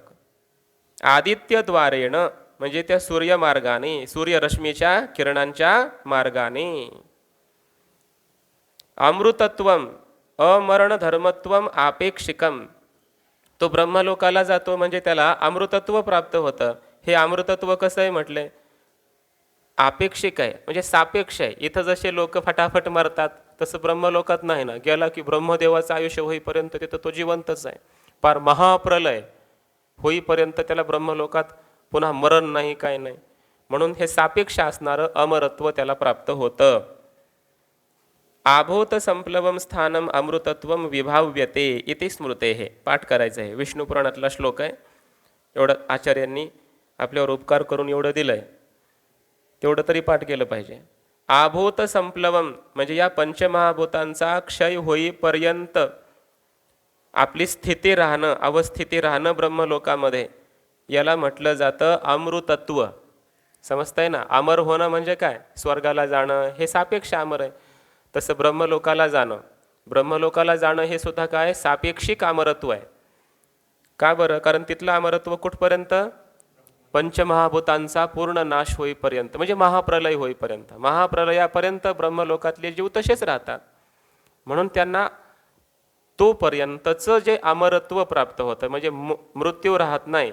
आदित्यद्वारेण म्हणजे त्या सूर्यमार्गाने सूर्यरश्मीच्या किरणांच्या मार्गाने. अमृतत्वम अमरण धर्मत्वम आपेक्षिकम तो ब्रह्मलोकाला जातो म्हणजे त्याला अमृतत्व प्राप्त होतं. हे अमृतत्व कसं आहे म्हटलंय? आपेक्षिक आहे म्हणजे सापेक्ष आहे. इथं जसे लोक फटाफट मरतात तसं ब्रह्मलोकात नाही ना. गेला की ब्रह्मदेवाचं आयुष्य होईपर्यंत तिथं तो जिवंतच आहे. पार महाप्रलय होईपर्यंत त्याला ब्रह्मलोकात पुन्हा मरण नाही, काय नाही. म्हणून हे सापेक्ष असणारं अमरत्व त्याला प्राप्त होतं. आभूत संप्लवम स्थानम अमृतत्वम विभाव्यते इति स्मृते. हे पाठ करायचं आहे. विष्णू पुराणातला श्लोक आहे. एवढं आचार्यांनी आपल्यावर उपकार करून एवढं दिलंय, तेवढं तरी पाठ केलं पाहिजे. आभूत संप्लवम म्हणजे या पंचमहाभूतांचा क्षय होईपर्यंत आपली स्थिती राहणं, अवस्थिती राहणं ब्रह्मलोकामध्ये, याला म्हटलं जातं अमृतत्व. समजतंय ना? अमर होणं म्हणजे काय? स्वर्गाला जाणं हे सापेक्ष अमर आहे. तसं ब्रह्मलोकाला जाणं हे सुद्धा काय? सापेक्षिक अमरत्व आहे. का बरं? कारण तिथलं अमरत्व कुठपर्यंत? पंचमहाभूतांचा पूर्ण नाश होईपर्यंत म्हणजे महाप्रलय होईपर्यंत. महाप्रलयापर्यंत ब्रह्मलोकातले जीव तसेच राहतात. म्हणून त्यांना तोपर्यंतचं जे अमरत्व प्राप्त होतं म्हणजे मृत्यू राहत नाही.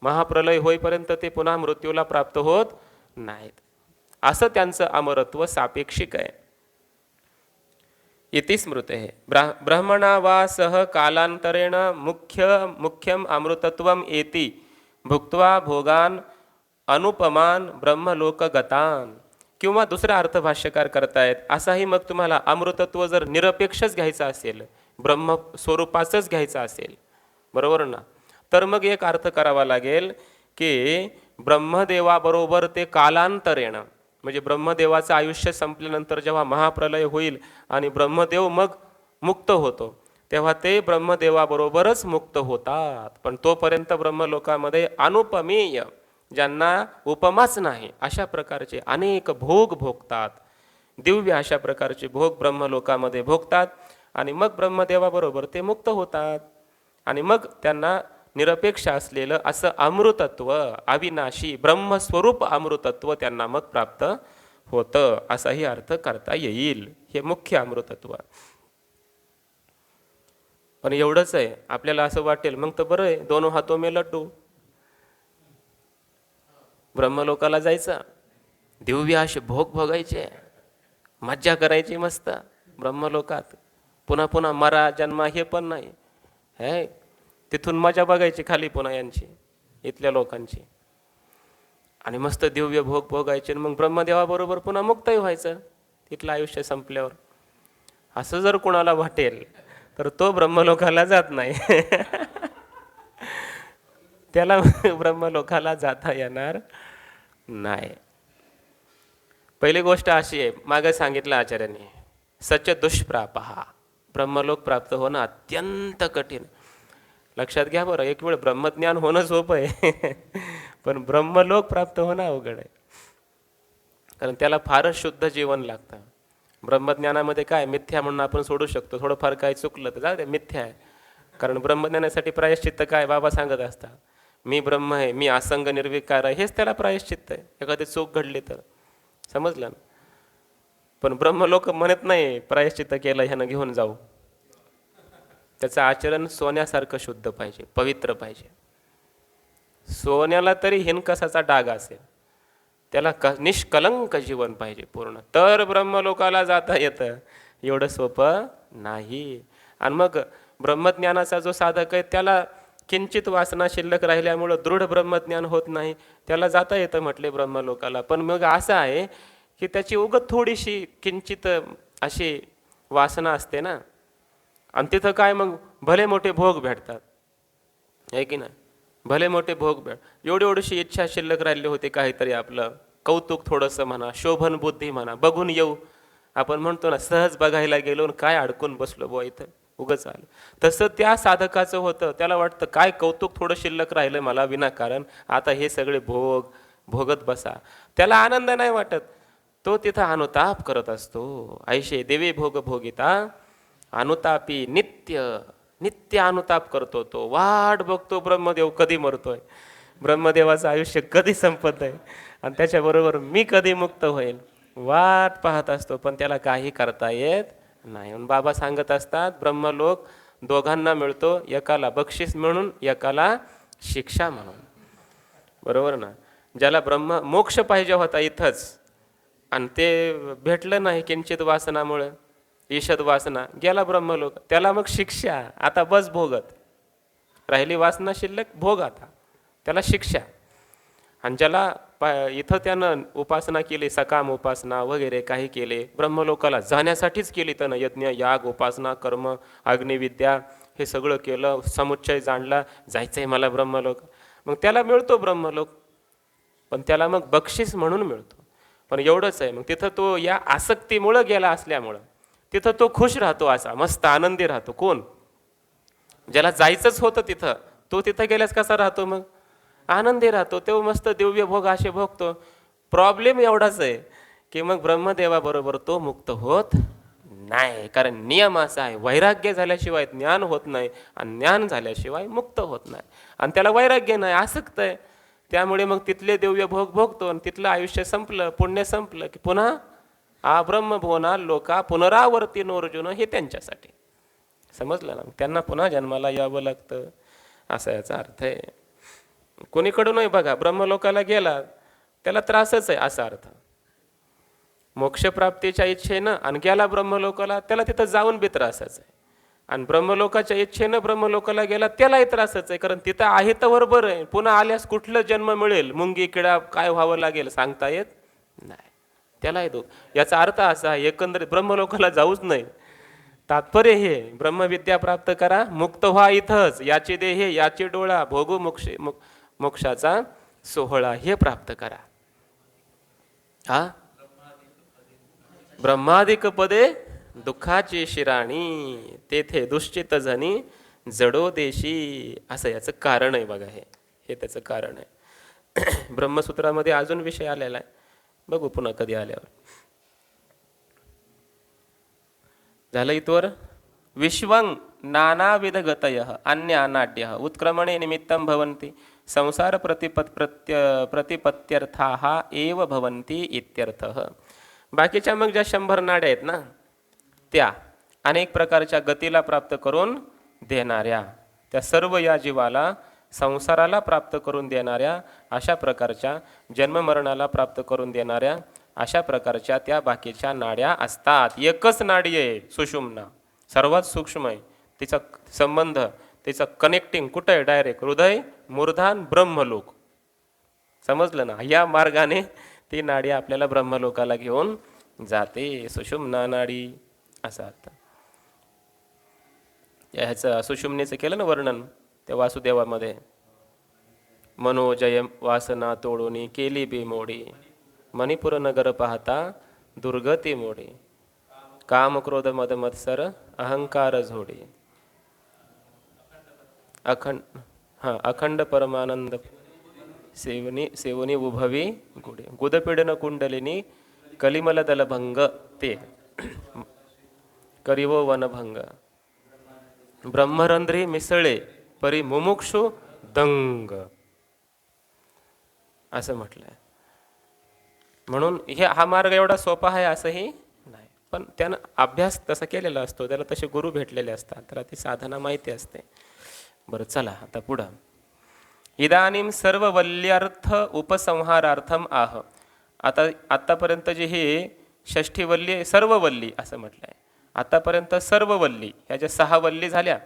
महाप्रलय होईपर्यंत ते पुन्हा मृत्यूला प्राप्त होत नाहीत. असं त्यांचं अमरत्व सापेक्षिक आहे. इति स्मृते. ब्रह्मणा वा सह कालांतरेण मुख्यम अमृतत्वम एति भुक्त्वा भोगान अनुपमान ब्रह्मलोकगतान. किंवा दुसरा अर्थ भाष्यकार करतायत असाही मग तुम्हाला अमृतत्व जर निरपेक्षच घ्यायचं असेल, ब्रह्म स्वरूपाचंच घ्यायचं असेल, बरोबर ना, तर मग एक अर्थ करावा लागेल की ब्रह्मदेवाबरोबर ते कालांतरेण म्हणजे ब्रह्मदेवाचं आयुष्य संपल्यानंतर जेव्हा महाप्रलय होईल आणि ब्रह्मदेव मग मुक्त होतो तेव्हा ते ब्रह्मदेवाबरोबरच मुक्त होतात. पण तोपर्यंत ब्रह्मलोकामध्ये अनुपमेय ज्यांना उपमाच नाही अशा प्रकारचे अनेक भोग भोगतात. दिव्य अशा प्रकारचे भोग ब्रह्मलोकामध्ये भोगतात आणि मग ब्रह्मदेवाबरोबर ते मुक्त होतात. आणि मग त्यांना निरपेक्ष असलेलं असं अमृतत्व, अविनाशी ब्रह्मस्वरूप अमृतत्व त्यांना मग प्राप्त होतं. असाही अर्थ करता येईल. हे मुख्य अमृतत्व. पण एवढंच आहे. आपल्याला असं वाटेल मग तर बरं आहे, दोनों हातों में लड्डू, ब्रह्मलोकाला जायचं, दिव्य असे भोग भोगायचे, मज्जा करायची मस्त ब्रह्मलोकात, पुन्हा पुन्हा मरा जन्मा हे पण नाही है. तिथून मजा बघायची खाली पुन्हा यांची, इथल्या लोकांची, आणि मस्त दिव्य भोग भोगायचे. मग ब्रह्मदेवाबरोबर पुन्हा मुक्तही व्हायचं तिथलं आयुष्य संपल्यावर. असं जर कुणाला वाटेल तर तो ब्रह्मलोकाला जात नाही. त्याला ब्रह्मलोकाला जाता येणार नाही. पहिली गोष्ट अशी आहे, मागे सांगितलं आचार्यांनी, सच दुष्प्रापहा, ब्रह्मलोक प्राप्त होणं अत्यंत कठीण. लक्षात घ्या बरं, एक वेळ ब्रह्मज्ञान होणं सोपं आहे पण ब्रह्मलोक प्राप्त होणं अवघड आहे. कारण त्याला फारच शुद्ध जीवन लागतं. ब्रह्मज्ञानामध्ये काय मिथ्या म्हणून आपण सोडू शकतो, थोडंफार काय चुकलं तर जाऊ दे, मिथ्या आहे. कारण ब्रह्मज्ञानासाठी प्रायश्चित्त काय बाबा सांगत असतात, मी ब्रह्म आहे, मी असंग निर्विकार आहे, हेच त्याला प्रायश्चित्त आहे एखादी चूक घडली तर. समजलं ना? पण ब्रह्मलोक म्हणत नाही प्रायश्चित्त केलं ह्यानं घेऊन जाऊ. त्याचं आचरण सोन्यासारखं शुद्ध पाहिजे, पवित्र पाहिजे. सोन्याला तरी हिनकसाचा डाग असेल, त्याला निष्कलंक जीवन पाहिजे पूर्ण, तर ब्रह्मलोकाला जाता येतं. एवढं सोपं नाही. आणि मग ब्रह्मज्ञानाचा जो साधक आहे त्याला किंचित वासना शिल्लक राहिल्यामुळं दृढ ब्रह्मज्ञान होत नाही, त्याला जाता येतं म्हटले ब्रह्मलोकाला. पण मग असं आहे की त्याची उगत थोडीशी किंचित अशी वासना असते ना, आणि तिथं काय मग भले मोठे भोग भेटतात, आहे की नाही? भले मोठे भोग भेट. एवढीशी इच्छा शिल्लक राहिली होती, काहीतरी आपलं कौतुक थोडंसं म्हणा, शोभन बुद्धी म्हणा, बघून येऊ. आपण म्हणतो ना, सहज बघायला गेलो काय अडकून बसलो बुवा इथं, उगच आलं. तसं त्या साधकाचं होतं. त्याला वाटतं काय कौतुक थोडं शिल्लक राहिलं मला विनाकारण, आता हे सगळे भोग भोगत बसा. त्याला आनंद नाही वाटत, तो तिथं अनुताप करत असतो. ऐशे देवी भोग भोगिता अनुतापी नित्य नित्य अनुताप करतो. तो वाट बघतो ब्रह्मदेव कधी मरतोय, ब्रह्मदेवाचं आयुष्य कधी संपत आहे, आणि त्याच्याबरोबर मी कधी मुक्त होईल, वाट पाहत असतो. पण त्याला काही करता येत नाही. बाबा सांगत असतात ब्रह्मलोक दोघांना मिळतो, एकाला बक्षीस म्हणून, एकाला शिक्षा म्हणून. बरोबर ना? ज्याला ब्रह्म मोक्ष पाहिजे होता इथंच, आणि ते भेटलं नाही किंचित वासनामुळे, ईषद वासना, गेला ब्रह्मलोक, त्याला मग शिक्षा. आता बस भोगत राहिली वासना शिल्लक, भोग आता, त्याला शिक्षा. आणि ज्याला इथं त्यानं उपासना केली, सकाम उपासना वगैरे काही केले, ब्रह्मलोकाला जाण्यासाठीच केली त्यानं, यज्ञ याग उपासना कर्म अग्निविद्या हे सगळं केलं, समुच्चय जाणला, जायचं आहे मला ब्रह्मलोक, मग त्याला मिळतो ब्रह्मलोक. पण त्याला मग बक्षीस म्हणून मिळतो. पण एवढंच आहे, मग तिथं तो या आसक्तीमुळं गेला असल्यामुळं तिथं तो खुश राहतो, असा मस्त आनंदी राहतो. कोण? ज्याला जायचंच होतं तिथं, तो तिथं गेल्यास कसा राहतो? मग आनंदी राहतो, तो मस्त दिव्य भोग असे भोगतो. प्रॉब्लेम एवढाच आहे की मग ब्रह्मदेवाबरोबर तो मुक्त होत नाही, कारण नियम असा आहे, वैराग्य झाल्याशिवाय ज्ञान होत नाही, आणि ज्ञान झाल्याशिवाय मुक्त होत नाही. आणि त्याला वैराग्य नाही, आसक्त आहे, त्यामुळे मग तिथले दिव्य भोग भोगतो, आणि तिथलं आयुष्य संपलं, पुण्य संपलं की पुन्हा आ ब्रह्मभुवना लोका पुनरावर्ती नोर्जुन, हे त्यांच्यासाठी. समजलं ना? त्यांना पुन्हा जन्माला यावं लागतं, असा याचा अर्थ आहे. कोणीकडूनही बघा, ब्रह्मलोकाला गेला त्याला त्रासच आहे, असा अर्थ. मोक्षप्राप्तीच्या इच्छेनं आणि गेला ब्रह्मलोकाला, त्याला तिथं जाऊन बी त्रासच आहे. आणि ब्रह्मलोकाच्या इच्छेनं ब्रह्मलोकाला गेला, त्यालाही त्रासच आहे, कारण तिथं आहे तर बरोबर आहे, पुन्हा आल्यास कुठलं जन्म मिळेल, मुंगी किडा काय व्हावं लागेल सांगता येत नाही, त्याला येतो. याचा अर्थ असा आहे, एकंदरीत ब्रह्मलोकाला जाऊच नाही. तात्पर्य हे, ब्रह्मविद्या प्राप्त करा, मुक्त व्हा इथंच, याची देहे याची डोळा, भोगू मोक्षाचा सोहळा, हे प्राप्त करा. हा, ब्रह्मादिक पदे दुःखाची शिराणी, तेथे दुश्चित जनी जडो देशी, असं याचं कारण आहे बघा. हे त्याचं कारण आहे. ब्रह्मसूत्रामध्ये अजून विषय आलेला आहे, बघू पुन्हा कधी आल्यावर. झालं इथवर. विश्वं नानाविध गतय अन्य अनाड्य उत्क्रमणे निमित्तं भवन्ति संसार प्रतिपत्त्यर्थाः एव भवन्ति इत्यर्थः. बाकीच्या मग ज्या 100 नाड्या आहेत ना, त्या अनेक प्रकारच्या गतीला प्राप्त करून देणाऱ्या, त्या सर्व या जीवाला संसाराला प्राप्त करून देणाऱ्या, अशा प्रकारच्या जन्ममरणाला प्राप्त करून देणाऱ्या, अशा प्रकारच्या त्या बाकीच्या नाड्या असतात. एकच नाडी आहे सुषुम्ना, सर्वात सूक्ष्म आहे. तिचा संबंध, तिचा कनेक्टिंग कुठं आहे? डायरेक्ट हृदय, मूर्धान, ब्रह्मलोक. समजलं ना? या मार्गाने ती नाडी आपल्याला ब्रह्मलोकाला घेऊन जाते, सुषुम्ना नाडी, असं अर्थ. ह्याचं सुषुम्नेचं केलं ना वर्णन त्या वासुदेवामध्ये. मनोजय वासना तोडून केली बेमोडी, मणिपूर नगर पाहता दुर्गती मोडी, काम क्रोध मद मत्सर अहंकार झोडी, अखंड परमानंद सेवनी उभवी गुडे, गुदपीडन कुंडलिनी कलिमल दलभंग ते करिवो वनभंग, ब्रह्मरंध्री मिसळे परी मुमुक्षु दंग. असं म्हटलंय. म्हणून हा मार्ग एवढा सोपा आहे असंही नाही, पण त्यानं अभ्यास तसा केलेला असतो, त्याला तसे गुरु भेटलेले असतात, त्याला ती साधना माहिती असते. बरं चला आता पुढं. इदानीम सर्व वल्यर्थ उपसंहारार्थम आह. आतापर्यंत जी ही षष्ठी वल्ली सर्व वल्ली असं म्हटलंय. आतापर्यंत सर्व वल्ली ह्या ज्या 6 वल्ली झाल्या,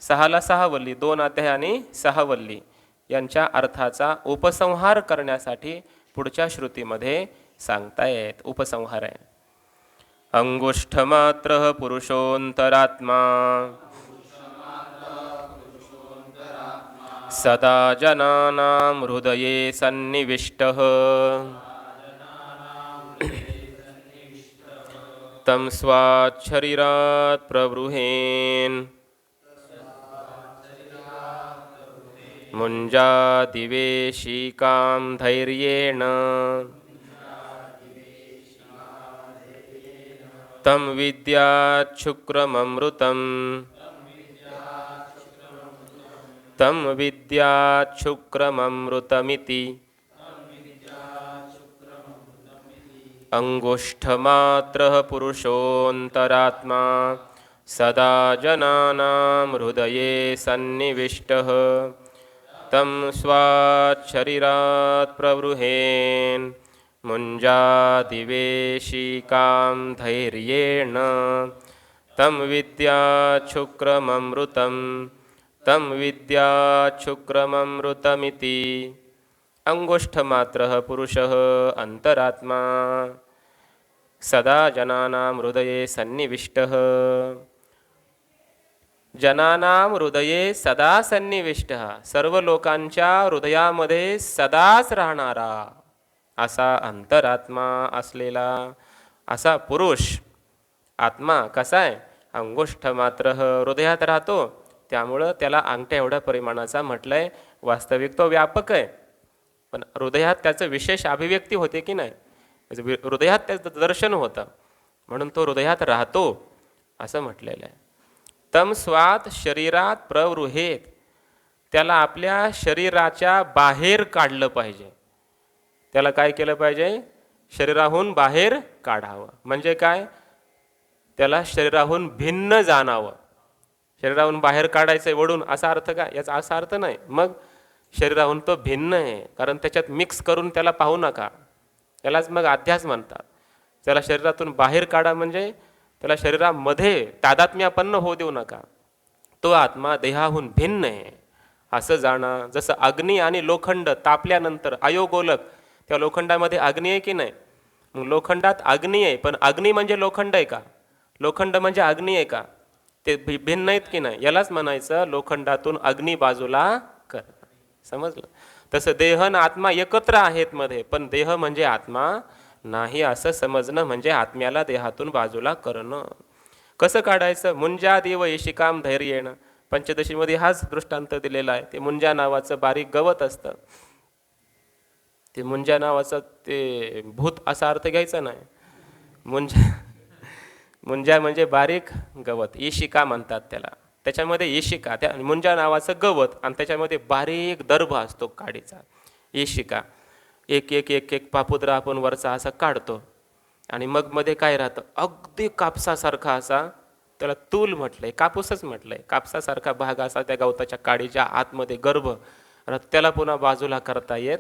6ला 6 वल्ली, 2 अध्याय आणि 6 वल्ली यांच्या अर्थाचा उपसंहार करण्यासाठी पुढच्या श्रुतीमध्ये सांगतायत. उपसंहार आहे. अंगुष्ठमात्र पुरुषोंतरात्मा सदा जनानां हृदये सन्निविष्टः तं स्वाच्छरीरात् प्रवृहेन् मुञ्जादिवेशिकां धैर्येण तं विद्याच्छुक्रममृतम् तं विद्याच्छुक्रममृतमिति अंगुष्ठमात्रः पुरुषोऽन्तरात्मा सदा जनानां हृदये सन्निविष्टः तं स्वाच्छरीरात् प्रवृहेन् मुञ्जादिवेशिकां धैर्येण तं विद्याच्छुक्रममृतम् तं विद्याच्छुक्रममृतमिति अंगुष्ठमात्रः पुरुषः अंतरात्मा सदा जनानां हृदये सन्निविष्टः. जनानां हृदये सदा सन्निविष्टः, सर्व लोकांच्या हृदयामध्ये सदाच राहणारा असा अंतरात्मा असलेला असा पुरुष. आत्मा कसा आहे? अंगुष्ठ मात्र हृदयात राहतो, त्यामुळं त्याला अंगठ्या एवढ्या परिमाणाचा म्हटलंय. वास्तविक तो व्यापक आहे, पण हृदयात त्याचं विशेष अभिव्यक्ती होते की नाही, हृदयात त्याचं दर्शन होतं, म्हणून तो हृदयात राहतो असं म्हटलेलं आहे. तम स्वात शरीरात प्रवृहेत, त्याला आपल्या शरीराच्या बाहेर काढलं पाहिजे. त्याला काय केलं पाहिजे? शरीराहून बाहेर काढावं. म्हणजे काय? त्याला शरीराहून भिन्न जाणावं. शरीराहून बाहेर काढायचं वडून असा अर्थ काय? याचा असा अर्थ नाही. मग शरीराहून तो भिन्न आहे, कारण त्याच्यात मिक्स करून त्याला पाहू नका. यालाच मग अध्यास म्हणतात. त्याला शरीरातून बाहेर काढा म्हणजे त्याला शरीरामध्ये तादात्म्यापन्न होऊ देऊ नका. तो आत्मा देहाहून भिन्न आहे असं जाणा. जसं अग्नी आणि लोखंड तापल्यानंतर अयोगोलक, त्या लोखंडामध्ये अग्नी आहे की नाही? मग लोखंडात अग्नी आहे, पण अग्नी म्हणजे लोखंड आहे का? लोखंड म्हणजे अग्नी आहे का? ते भिन्न आहेत की नाही? यालाच म्हणायचं लोखंडातून अग्नी बाजूला कर. समजलं? तसं देह आणि आत्मा एकत्र आहेत मध्ये, पण देह म्हणजे आत्मा नाही असं समजणं म्हणजे आत्म्याला देहातून बाजूला करणं. कसं काढायचं? मुंजा देव येशिकाम धैर्येण. पंचदशीमध्ये हाच दृष्टांत दिलेला आहे. ते मुंजा नावाचं बारीक गवत असतं. ते मुंजा नावाचं ते भूत असा अर्थ घ्यायचा नाही. मुंजा म्हणजे बारीक गवत, येशिका म्हणतात त्याला. त्याच्यामध्ये येशिका, त्या मुंजा नावाचं गवत आणि त्याच्यामध्ये बारीक दर्भ असतो काडीचा, येशिका. एक एक एक एक पापुद्रा आपण वरचा असा काढतो आणि मग मध्ये काय राहतं? अगदी कापसासारखा असा, त्याला तूल म्हटलंय, कापूसच म्हटलंय. कापसासारखा भाग असा त्या गवताच्या काडीच्या आतमध्ये गर्भ, त्याला पुन्हा बाजूला करता येत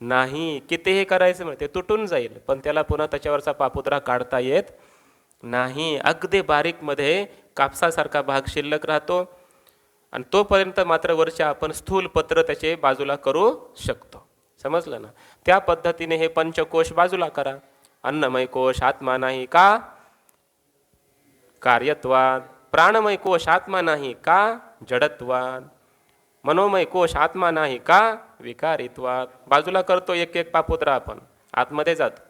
नाही. कितीही करायचं म्हणजे ते तुटून जाईल, पण त्याला पुन्हा त्याच्यावरचा पापुद्रा काढता येत नाही. अगदी बारीकमध्ये कापसासारखा भाग शिल्लक राहतो आणि तोपर्यंत मात्र वरच्या आपण स्थूल पत्र त्याचे बाजूला करू शकतो. समजलं ना? त्या पद्धतीने हे पंचकोश बाजूला करा. अन्नमय कोश आत्मा नाही का? कार्यत्वाद. प्राणमय कोश आत्मा नाही का? जडत्वाद. मनोमय कोश आत्मा नाही का? विकारित्वाद. बाजूला करतो एक एक पापुत्रा आपण, आतमध्ये जातो.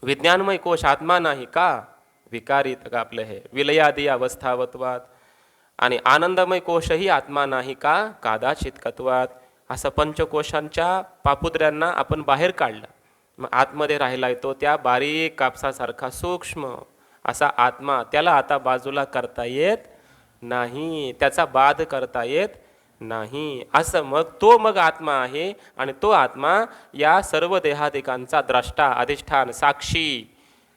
विज्ञानमय कोश आत्मा नाही का? विकारित आपलं हे विलयादी अवस्थावत्वाद. आणि आनंदमय कोशही आत्मा नाही का? कादाचितकत्वाद. असं पंचकोशांच्या पापुद्र्यांना आपण बाहेर काढलं, मग आतमध्ये राहिला तो त्या बारीक कापसासारखा सूक्ष्म असा आत्मा. त्याला आता बाजूला करता येत नाही, त्याचा बाध करता येत नाही. असं मग आत्मा आहे आणि तो आत्मा या सर्व देहादिकांचा द्रष्टा, अधिष्ठान, साक्षी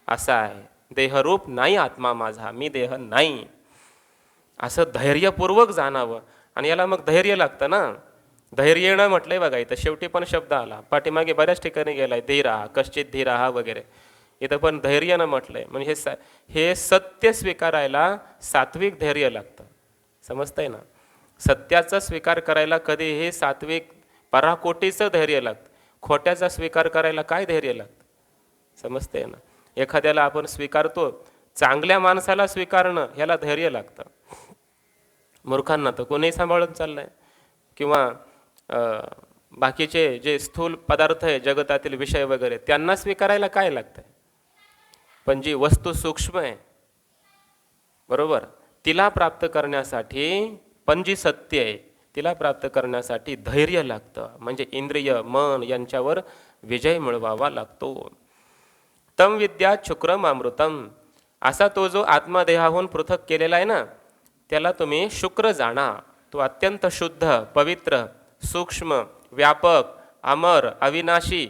असा आहे. देहरूप नाही आत्मा माझा, मी देह नाही, असं धैर्यपूर्वक जाणावं. आणि याला मग धैर्य लागतं ना. धैर्येणं म्हटलंय बघा इथं, शेवटी पण शब्द आला, पाठीमागे बऱ्याच ठिकाणी गेलाय धीरा, कश्चित धीरा वगैरे, इथं पण धैर्यनं म्हटलंय. म्हणजे हे सत्य स्वीकारायला सात्विक धैर्य लागतं. समजतंय ना. सत्याचा स्वीकार करायला कधी हे सात्विक पराकोटीचं धैर्य लागतं. खोट्याचा स्वीकार करायला काय धैर्य लागतं. समजतंय ना. एखाद्याला आपण स्वीकारतो, चांगल्या माणसाला स्वीकारणं ह्याला धैर्य लागतं. मूर्खांना तर कोणीही सांभाळून चाललंय. किंवा बाकीचे जे स्थूल पदार्थ आहे जगतातील विषय वगैरे, त्यांना स्वीकारायला काय लागतंय. पण जी वस्तू सूक्ष्म आहे बरोबर, तिला प्राप्त करण्यासाठी, पण जी सत्य आहे तिला प्राप्त करण्यासाठी धैर्य लागतं. म्हणजे इंद्रिय मन यांच्यावर विजय मिळवावा लागतो. तम विद्या शुक्रम अमृतम, असा तो जो आत्मदेहाहून पृथक केलेला आहे ना, त्याला तुम्ही शुक्र जाणा. तो अत्यंत शुद्ध, पवित्र, सूक्ष्म, व्यापक, अमर, अविनाशी,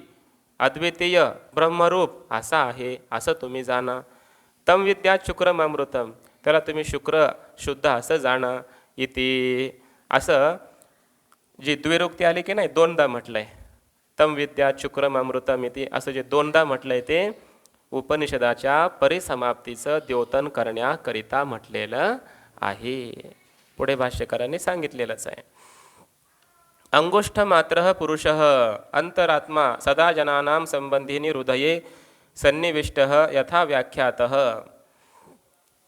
अद्वितीय, ब्रह्मरूप असा आहे, असं तुम्ही जाणा. तम विद्या शुक्रम अमृतम, त्याला तुम्ही शुक्र शुद्ध असं जाणा. इति असं जी द्विरुक्ती आली की नाही, दोनदा म्हटलंय. तम विद्या शुक्रम अमृतम इति असं जे दोनदा म्हटलंय ते उपनिषदाच्या परिसमाप्तीचं द्योतन करण्याकरिता म्हटलेलं आहे. पुढे भाष्यकारांनी सांगितलेलंच आहे. अंगुष्ठ मात्र पुरुष अंतरात्मा सदा जनानां संबंधिनी हृदये सन्निविष्ट यथा व्याख्यात.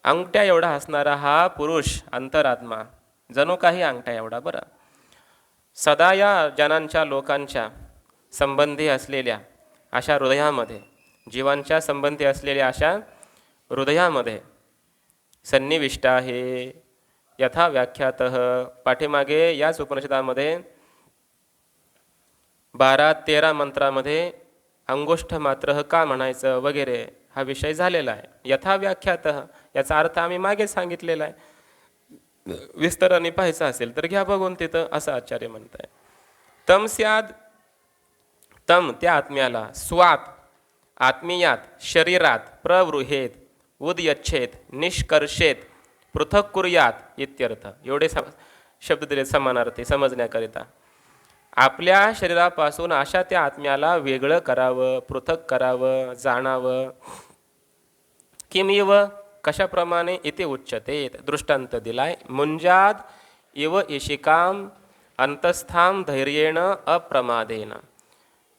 अंगठ्या एवढा असणारा हा पुरुष अंतरात्मा, जणू काही अंगठ्या एवढा बरं, सदा या जनांच्या लोकांच्या संबंधी असलेल्या अशा हृदयामध्ये, जीवांच्या संबंधी असलेल्या अशा हृदयामध्ये सन्निविष्ट आहे. यथा व्याख्यात, पाठीमागे याच उपनिषदामध्ये 12-13 मंत्रामध्ये अंगुष्ठ मात्र का म्हणायचं वगैरे हा विषय झालेला आहे. यथा व्याख्यात याचा अर्थ आम्ही मागे सांगितलेला आहे. विस्ताराने पाहायचं असेल तर घ्या बघून तिथं, असं आचार्य म्हणत आहे. तम स्याद, तम त्या आत्म्याला, स्वात आत्मीयात शरीरात, प्रवृहेत उदयच्छेत निष्कर्षेत पृथक कुर्यात इत्यर्थ. एवढे शब्द दिले समानार्थी समजण्याकरिता. आपल्या शरीरापासून अशा त्या आत्म्याला वेगळं करावं, पृथक करावं, जाणावं. किमिव कशाप्रमाणे इथे उच्चते, दृष्टांत दिलाय. मुंजाद इव ईशिकाम अंतस्थाम धैर्येण अप्रमादेन.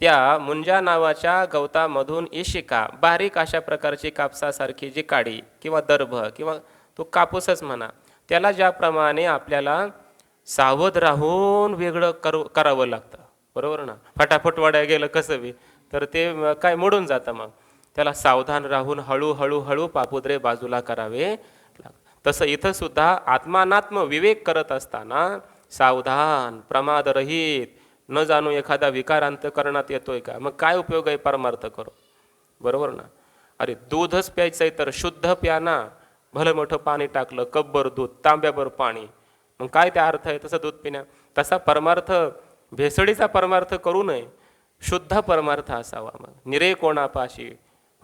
त्या मुंजा नावाच्या गवतामधून ईशिका, बारीक अशा प्रकारची कापसासारखी जी काडी किंवा दर्भ किंवा तो कापूसच म्हणा, त्याला ज्याप्रमाणे आपल्याला सावध राहून वेगळं करावं लागतं बरोबर ना. फटाफट वाड्या गेलं कसं बी तर ते काय मोडून जातं. मग त्याला सावधान राहून हळूहळू हळू पापुद्रे बाजूला करावे लागतं. तसं इथं सुद्धा आत्मानात्म विवेक करत असताना सावधान, प्रमादरहित, न जाणू एखादा विकार अंतःकरणात येतोय का, मग काय उपयोग आहे परमार्थ करू बरोबर ना. अरे दूधच प्यायचं आहे तर शुद्ध प्या ना. भलं मोठं पाणी टाकलं, कपभर दूध, तांब्याभर पाणी, मग काय त्या अर्थ आहे तसं दूध पिण्या. तसा परमार्थ, भेसळीचा परमार्थ करू नये, शुद्ध परमार्थ असावा. मग निरे कोणापाशी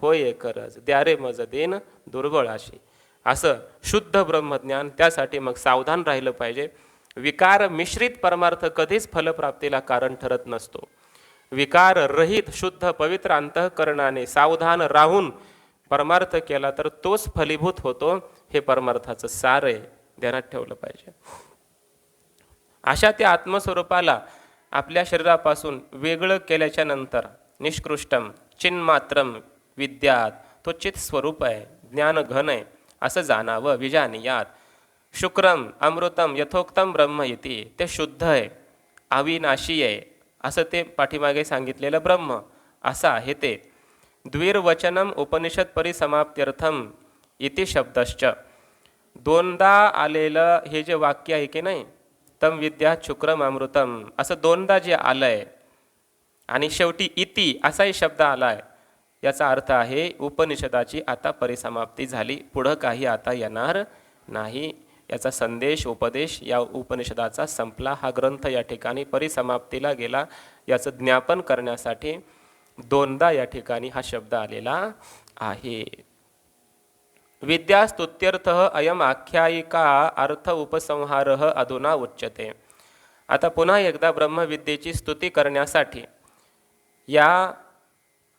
होय करज, द्यारे मज देन दुर्बळाशी, असं शुद्ध ब्रह्मज्ञान. त्यासाठी मग सावधान राहिलं पाहिजे. विकार मिश्रित परमार्थ कधीच फलप्राप्तीला कारण ठरत नसतो. विकार रहित शुद्ध पवित्र अंतःकरणाने सावधान राहून परमार्थ केला तर तोच फलीभूत होतो. हे परमार्थाचं सार आहे, ध्यानात ठेवलं पाहिजे. अशा त्या आत्मस्वरूपाला आपल्या शरीरापासून वेगळं केल्याच्या नंतर निष्कृष्टम चिन्मात्रम विद्यात, तो चित स्वरूप आहे, ज्ञानघन आहे असं जाणावं. विजानीयात शुक्रम अमृतम यथोक्तम ब्रह्म इति, ते शुद्ध आहे, अविनाशी आहे असं ते पाठीमागे सांगितलेलं ब्रह्म असं आहे ते. द्विर्वचनम उपनिषद परिसमाप्त्यर्थम इति शब्दश्च, दोनदा आलेलं हे जे वाक्य आहे की नाही, तम विद्या शुक्रम अमृतम असं दोनदा जे आलंय आणि शेवटी इति असाही शब्द आलाय, याचा अर्थ आहे उपनिषदाची आता परिसमाप्ती झाली, पुढं काही आता येणार नाही. याचा संदेश उपदेश या उपनिषदाचा संपला. हा ग्रंथ या ठिकाणी परिसमाप्तीला गेला. याचं ज्ञापन करण्यासाठी दोनदा या ठिकाणी हा शब्द आलेला आहे. विद्यास्तुत्यर्थ अयम आख्यायिका अर्थ उपसंहारः अधुना उच्यते. आता पुन्हा एकदा ब्रह्मविद्येची स्तुती करण्यासाठी या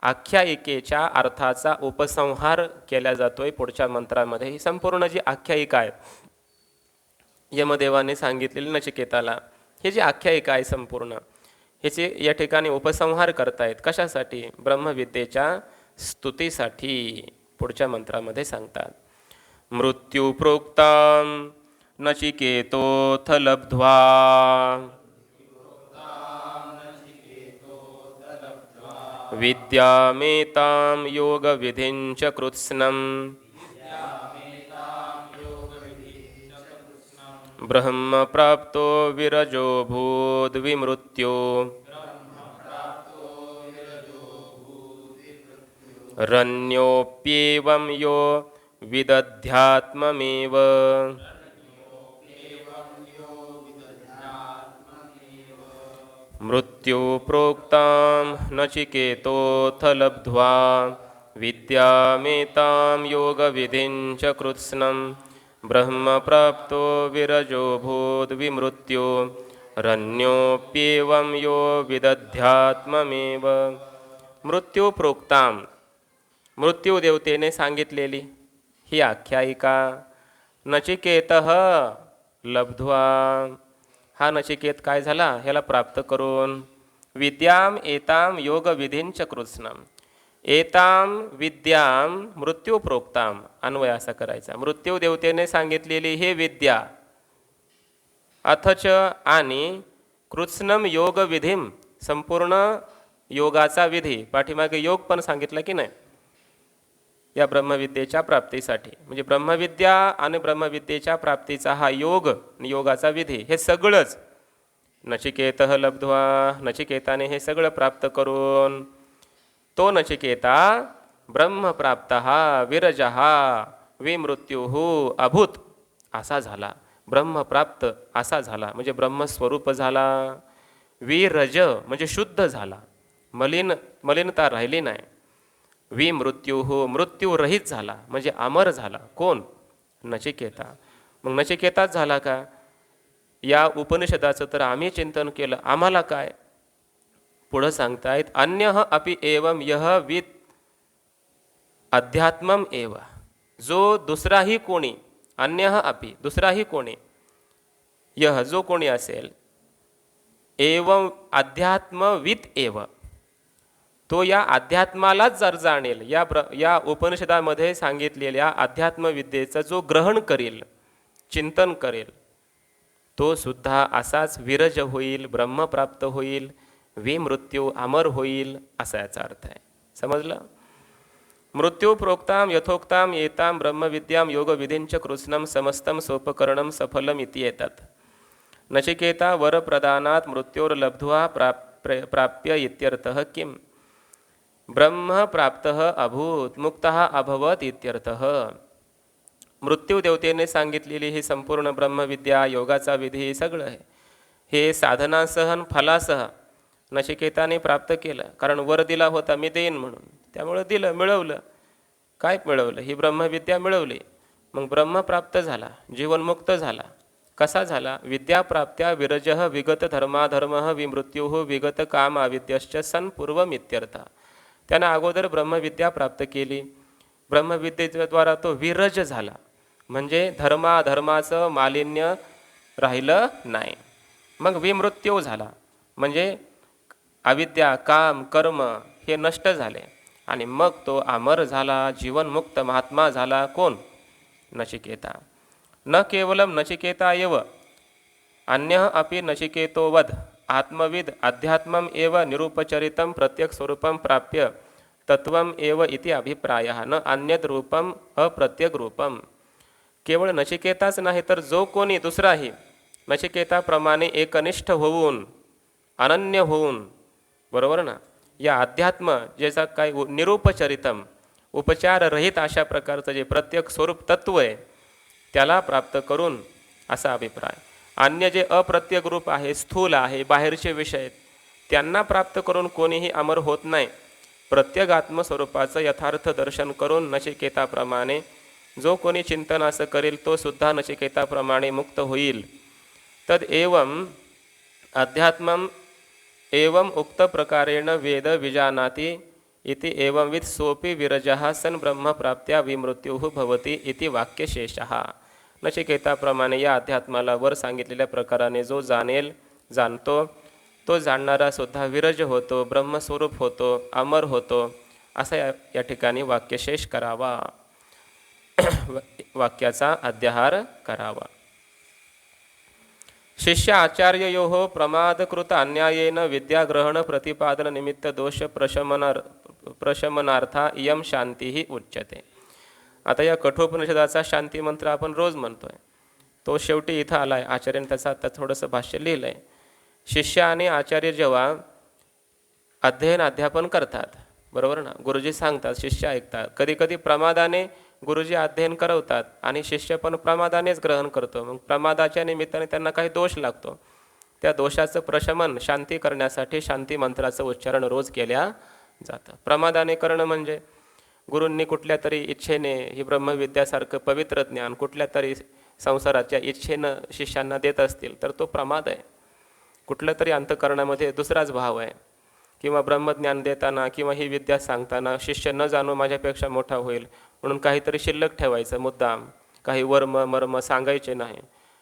आख्यायिकेच्या अर्थाचा उपसंहार केला जातोय पुढच्या मंत्रामध्ये. ही संपूर्ण जी आख्यायिका आहे यमदेवाने सांगितलेली नचिकेताला, हे जी आख्यायिका आहे संपूर्ण, ह्याचे या ठिकाणी उपसंहार करतायत. कशासाठी? ब्रह्मविद्येच्या स्तुतीसाठी. पुढच्या मंत्रामध्ये सांगतात, मृत्यू प्रोक्तां नचिकेतोऽथ लब्ध्वा विद्यामेतां योगविधिं च कृत्स्नं ब्रह्म प्राप्तो विरजो भूद्विमृत्यो रण्योऽप्येवं यो विदध्यात्ममेव मृत्यु प्रोक्तां नचिकेतोऽथ लब्ध्वा विद्यामेतां योगविधिं च कृत्स्नं ब्रह्म प्राप्तो विरजो भूद्विमृत्यो रण्योऽप्येवं यो विदध्यात्ममेव. मृत्यू प्रोक्तां, मृत्यू देवतेने सांगितलेली ही आख्यायिका नचिकेतः लब्ध्वा, हा नचिकेत काय झाला? ह्याला प्राप्त करून विद्याम एताम योग विधींच कृत्स्नम, एताम विद्याम मृत्यू प्रोक्ताम, अन्वय असा करायचा. मृत्यू देवतेने सांगितलेली हे विद्या अथच आणि कृत्स्नम योग विधीम, संपूर्ण योगाचा विधी. पाठीमागे योग पण सांगितलं की नाही या ब्रह्मविद्येच्या प्राप्तीसाठी. म्हणजे ब्रह्मविद्या आणि ब्रह्मविद्येच्या प्राप्तीचा हा योग, योगाचा विधी, हे सगळंच नचिकेतः लब्ध्वा, नचिकेताने हे सगळं प्राप्त करून तो नचिकेता ब्रह्मप्राप्तः विरजः विमृत्युः अभूत असा झाला. ब्रह्मप्राप्त असा झाला म्हणजे ब्रह्मस्वरूप झाला. विरज म्हणजे शुद्ध झाला, मलिनता राहिली नाही. विमृत्युः मृत्यूरहित झाला म्हणजे अमर झाला. कोण? नचिकेता. मग नचिकेताच झाला का? या उपनिषदाचं तर आम्ही चिंतन केलं, आम्हाला काय? पुढं सांगतायत, अन्यः अपि एवं यह विद अध्यात्मम एव, जो दुसराही कोणी, अन्यः अपि दुसराही कोणी, यह जो कोणी असेल, एवं अध्यात्मविद एव, तो या अध्यात्मालाच जर जाणेल, या उपनिषदामध्ये सांगितलेल्या अध्यात्मविद्येचं जो ग्रहण करेल, चिंतन करेल, तो सुद्धा असाच विरज होईल, ब्रह्मप्राप्त होईल, विमृत्यू अमर होईल, असा याचा अर्थ आहे. समजलं? मृत्यू प्रोक्ताम यथोक्ताम येताम ब्रह्मविद्याम योगविधींच कृत्स्नं समस्तं सोपकरणं सफलम इति येतात. नचिकेता वरप्रदानात् मृत्योर्लब्ध्वा प्राप्य इत्यर्थः किम? ब्रह्म प्राप्तः अभूत मुक्तः अभवत इत्यर्थः. मृत्यू देवतेने सांगितलेली ही संपूर्ण ब्रह्मविद्या, योगाचा विधी सगळं आहे, हे साधनासह फलासह नचिकेताने प्राप्त केलं. कारण वर दिला होता मी देईन म्हणून, त्यामुळे दिलं, मिळवलं. काय मिळवलं? ही ब्रह्मविद्या मिळवली. मग ब्रह्म प्राप्त झाला, जीवनमुक्त झाला. कसा झाला? विद्याप्राप्त्या विरजः विगत धर्माधर्मः विमृत्युः विगत काम अविद्यश्च सन पूर्वम इत्यर्थ. त्यानं अगोदर ब्रह्मविद्या प्राप्त केली, ब्रह्मविद्येद्वारा तो विरज झाला, म्हणजे धर्माधर्माचं मालिन्य राहिलं नाही. मग विमृत्यू झाला, म्हणजे अविद्या काम कर्म हे नष्ट झाले, आणि मग तो अमर झाला, जीवनमुक्त महात्मा झाला. कोण? नचिकेता. न केवलम नचिकेता एव अन्यः अपि नचिकेतोवद आत्मविद अध्यात्मम एव निरूपचरितं प्रत्यक्ष स्वरूपम प्राप्य तत्वम एव इति अभिप्रायः न अन्यद रूपम अप्रत्यक रूपम. केवळ नचिकेताच नाही तर जो कोणी दुसराही नचिकेताप्रमाणे एकनिष्ठ होऊन अनन्य होऊन, बरोबर ना, या अध्यात्म ज्याचा काय निरूपचरितम उपचाररहित अशा प्रकारचं जे प्रत्यक्ष स्वरूप तत्व आहे त्याला प्राप्त करून असा अभिप्राय. अन्य जे अप्रत्यग रूप आहे, स्थूल आहे, बाहेरचे विषय आहेत, त्यांना प्राप्त करून कोणीही अमर होत नाही. प्रत्येक आत्मस्वरूपाचं यथार्थ दर्शन करून नचिकेताप्रमाणे जो कोणी चिंतन असं करेल तो सुद्धा नचिकेताप्रमाणे मुक्त होईल. तद एवं अध्यात्मम एवं उक्त प्रकारेण वेद विजानाति इति एवंविध सोपी विरजः सन ब्रह्मप्राप्त्या विमृत्युः भवति इति वाक्यशेषः. नचिकेताप्रमाणे या अध्यात्माला वर सांगितलेल्या प्रकाराने जो जाणतो तो जाणणारा सुद्धा विरज होतो, ब्रह्मस्वरूप होतो, अमर होतो, असा या ठिकाणी वाक्यशेष करावा. वाक्याचा अध्याहार करावा. शिष्य आचार्ययोः प्रमादकृत अन्यायेन विद्याग्रहण प्रतिपादन निमित्त दोष प्रशमनार्था इयं शांती उच्यते. आता या कठोपनिषदाचा शांती मंत्र आपण रोज म्हणतोय, तो शेवटी इथं आलाय. आचार्याने त्याचा आता थोडंसं भाष्य लिहिलंय. शिष्य आणि आचार्य जेव्हा अध्यापन करतात, बरोबर ना, गुरुजी सांगतात, शिष्य ऐकतात. कधी कधी प्रमादाने गुरुजी अध्ययन करवतात आणि शिष्य पण प्रमादानेच ग्रहण करतो. मग प्रमादाच्या निमित्ताने त्यांना काही दोष लागतो. त्या दोषाचं प्रशमन, शांती करण्यासाठी शांती मंत्राचं उच्चारण रोज केल्या जातं. प्रमादाने करणं म्हणजे गुरूंनी कुठल्या तरी इच्छेने ही ब्रह्मविद्यासारखं पवित्र ज्ञान कुठल्या तरी संसाराच्या इच्छेनं शिष्यांना देत असतील तर तो प्रमाद आहे. कुठल्या तरी अंतःकरणामध्ये दुसराच भाव आहे. किंवा ब्रह्मज्ञान देताना किंवा ही विद्या सांगताना शिष्य न जाणून माझ्यापेक्षा मोठा होईल म्हणून काहीतरी शिल्लक ठेवायचं मुद्दाम, काही वर्म मर्म सांगायचे नाही.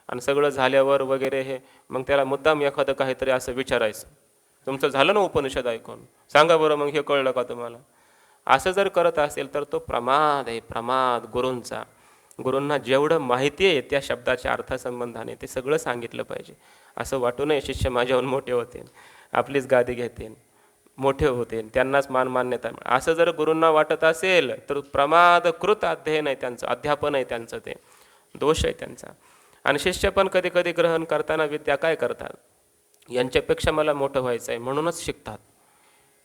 आणि सगळं झाल्यावर वगैरे हे मग त्याला मुद्दाम एखादं काहीतरी असं विचारायचं, तुमचं झालं ना उपनिषद ऐकून, सांगा बरं मग हे कळलं का तुम्हाला. असं जर करत असेल तर तो प्रमाद आहे, प्रमाद गुरूंचा. गुरूंना जेवढं माहिती आहे त्या शब्दाच्या अर्थसंबंधाने ते सगळं सांगितलं पाहिजे. असं वाटू नये शिष्य माझ्याहून मोठे होते, आपलीच गादी घेतील, मोठे होते, त्यांनाच मान मान्यता. असं जर गुरूंना वाटत असेल तर प्रमादकृत अध्ययन आहे त्यांचं, अध्यापन आहे त्यांचं, ते दोष आहे त्यांचा. आणि शिष्य पण कधी कधी ग्रहण करताना विद्या काय करतात, यांच्यापेक्षा मला मोठं व्हायचं आहे म्हणूनच शिकतात.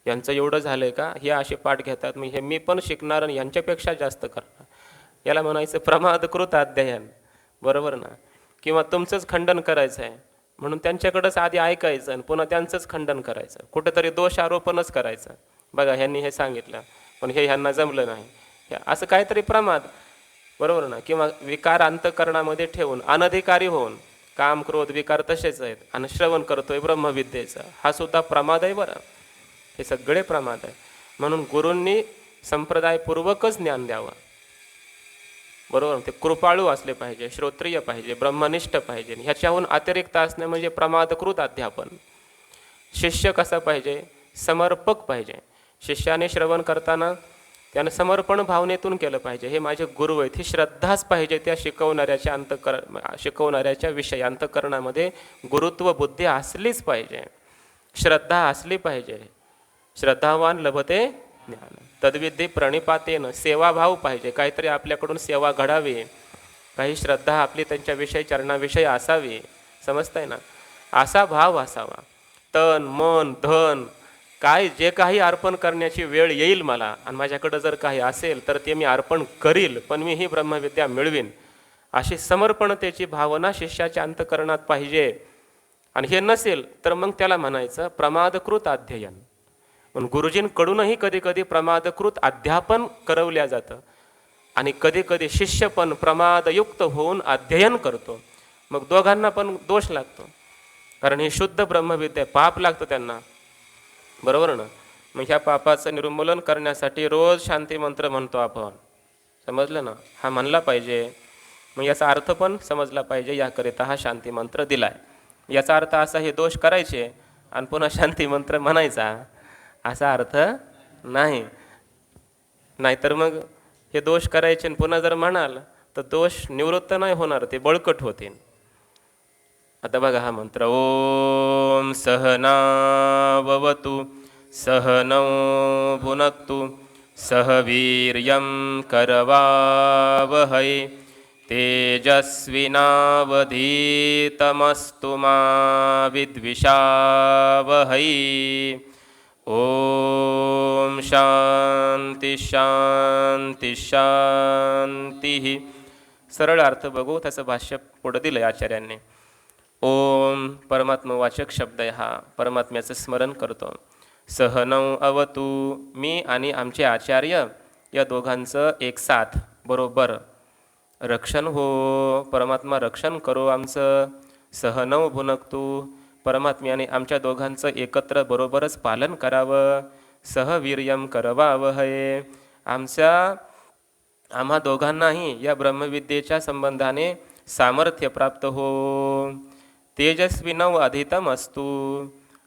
यांचं एवढं झालं आहे का, हे असे पाठ घेतात, मग हे मी पण शिकणार आणि यांच्यापेक्षा जास्त करणार. याला म्हणायचं प्रमादकृत अध्ययन, बरोबर ना. किंवा तुमचंच खंडन करायचं आहे म्हणून त्यांच्याकडंच आधी ऐकायचं आणि पुन्हा त्यांचंच खंडन करायचं, कुठंतरी दोष आरोपणच करायचं. बघा ह्यांनी हे सांगितलं पण हे ह्यांना जमलं नाही, असं काहीतरी प्रमाद, बरोबर ना. किंवा विकार अंतःकरणामध्ये ठेवून अनधिकारी होऊन, काम क्रोध विकार तसेच आहेत आणि श्रवण करतोय ब्रह्मविद्येचं, हा सुद्धा प्रमाद आहे बरं. हे सगळे प्रमाद आहे. म्हणून गुरूंनी संप्रदायपूर्वकच ज्ञान द्यावं, बरोबर. ते कृपाळू असले पाहिजे, श्रोत्रिय पाहिजे, ब्रह्मनिष्ठ पाहिजे. ह्याच्याहून अतिरिक्त असणे म्हणजे प्रमादकृत अध्यापन. शिष्य कसा पाहिजे, समर्पक पाहिजे. शिष्याने श्रवण करताना त्यानं समर्पण भावनेतून केलं पाहिजे. हे माझे गुरु आहेत, ही श्रद्धाच पाहिजे त्या शिकवणाऱ्याच्या विषय अंतःकरणामध्ये गुरुत्व बुद्धी असलीच पाहिजे, श्रद्धा असली पाहिजे. श्रद्धावान लभते ज्ञान तद्विधी प्रणिपातेन. सेवाभाव पाहिजे, काहीतरी आपल्याकडून सेवा घडावी, काही श्रद्धा आपली त्यांच्याविषयी चरणाविषयी असावी, समजताय ना. असा भाव असावा. तन मन धन काय जे काही अर्पण करण्याची वेळ येईल मला आणि माझ्याकडं जर काही असेल तर ते मी अर्पण करील, पण मी ही ब्रह्मविद्या मिळवीन, अशी समर्पणतेची भावना शिष्याच्या अंतःकरणात पाहिजे. आणि हे नसेल तर मग त्याला म्हणायचं प्रमादकृत अध्ययन. पण गुरुजींकडूनही कधी कधी प्रमादकृत अध्यापन करवल्या जातं आणि कधी कधी शिष्य पण प्रमादयुक्त होऊन अध्ययन करतो. मग दोघांना पण दोष लागतो, कारण ही शुद्ध ब्रह्मविद्या, पाप लागतं त्यांना, बरोबर ना. मग ह्या पापाचं निर्मूलन करण्यासाठी रोज शांती मंत्र म्हणतो आपण, समजलं ना. हा म्हणला पाहिजे, मग याचा अर्थ पण समजला पाहिजे, याकरिता हा शांती मंत्र दिलाय. याचा अर्थ असा हे दोष करायचे आणि पुन्हा शांती मंत्र म्हणायचा असा अर्थ नाही. नाहीतर मग हे दोष करायचे आणि पुन्हा जर म्हणाल तर दोष निवृत्त नाही होणार, ते बळकट होतील. आता बघा हा मंत्र, ओम सहनाववतु सहनौ भुनक्तु सह वीर्यं करवावहै तेजस्विनावधीतमस्तु मा विद्विषावहै. ओम शांति शांति शांति. सरळ अर्थ बघू, त्याचं भाष्य पुढं दिलंय आचार्यांनी. ओम परमात्मवाचक शब्द आहे हा, परमात्म्याचं स्मरण करतो. सहनौ अवतू, मी आणि आमचे आचार्य या दोघांचं एक साथ बरोबर रक्षण हो, परमात्मा रक्षण करो आमचं. सहनौ भुनक्तू, परमात्म्याने आमच्या दोघांचं एकत्र बरोबरच पालन करावं. सहवीर्यम करवावहै, आम्हा दोघांनाही या ब्रह्मविद्येच्या संबंधाने सामर्थ्य प्राप्त हो. तेजस्वी नव अधितम असतू,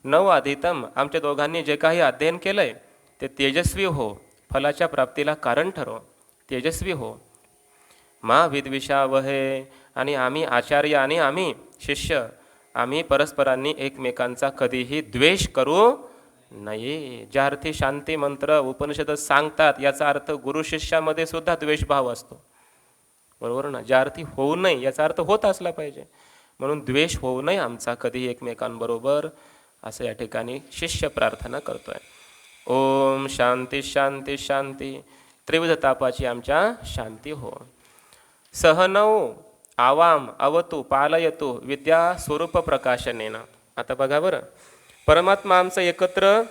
नव अधितम आमच्या दोघांनी जे काही अध्ययन केलंय ते तेजस्वी हो, फलाच्या प्राप्तीला कारण ठरो, तेजस्वी हो. मा विद्विषावहे, आणि आम्ही आचार्य आणि आम्ही शिष्य आम्ही परस्परांनी एकमेकांचा कधीही द्वेष करू नाही. ज्या अर्थी शांती मंत्र उपनिषद सांगतात याचा अर्थ गुरु शिष्यामध्ये सुद्धा द्वेषभाव असतो, बरोबर ना. ज्या अर्थी होऊ नये याचा अर्थ होत असला पाहिजे, म्हणून द्वेष होऊ नये आमचा कधी एकमेकांबरोबर, असं या ठिकाणी शिष्य प्रार्थना करतोय. ओम शांती शांती शांती, त्रिविध तापाची आमच्या शांती हो. सहनौ आवाम अवतु पालयतु विद्या स्वरूप प्रकाशनेन. आता बघा बरं, परमात्मा आमचं एकत्र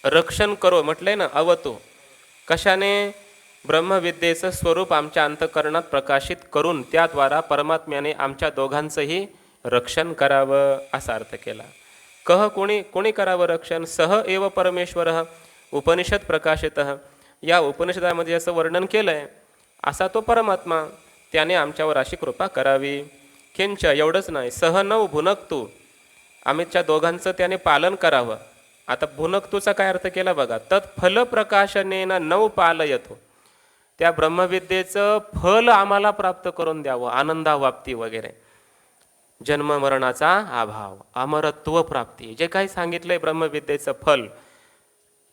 रक्षण करो म्हटलंय ना, अवतु कशाने? ब्रह्मविद्येचं स्वरूप आमच्या अंतःकरणात प्रकाशित करून त्याद्वारा परमात्म्याने आमच्या दोघांचंही रक्षण करावं, असा अर्थ केला. कोणी करावं रक्षण? सह एव परमेश्वर उपनिषद प्रकाशित, या उपनिषदामध्ये असं वर्णन केलंय असा तो परमात्मा, त्याने आमच्यावर अशी कृपा करावी. किंच, एवढंच नाही, सहनौ भुनक्तू, आम्हीच्या दोघांचं त्याने पालन करावं. आता भुनक्तूचा काय अर्थ केला बघा, तत्फल प्रकाशनेन नौ पालयतो, त्या ब्रह्मविद्येचं फल आम्हाला प्राप्त करून द्यावं, आनंदावाप्ती वगैरे, जन्म मरणाचा अभाव, अमरत्व प्राप्ती, जे काही सांगितलंय ब्रह्मविद्येचं फल,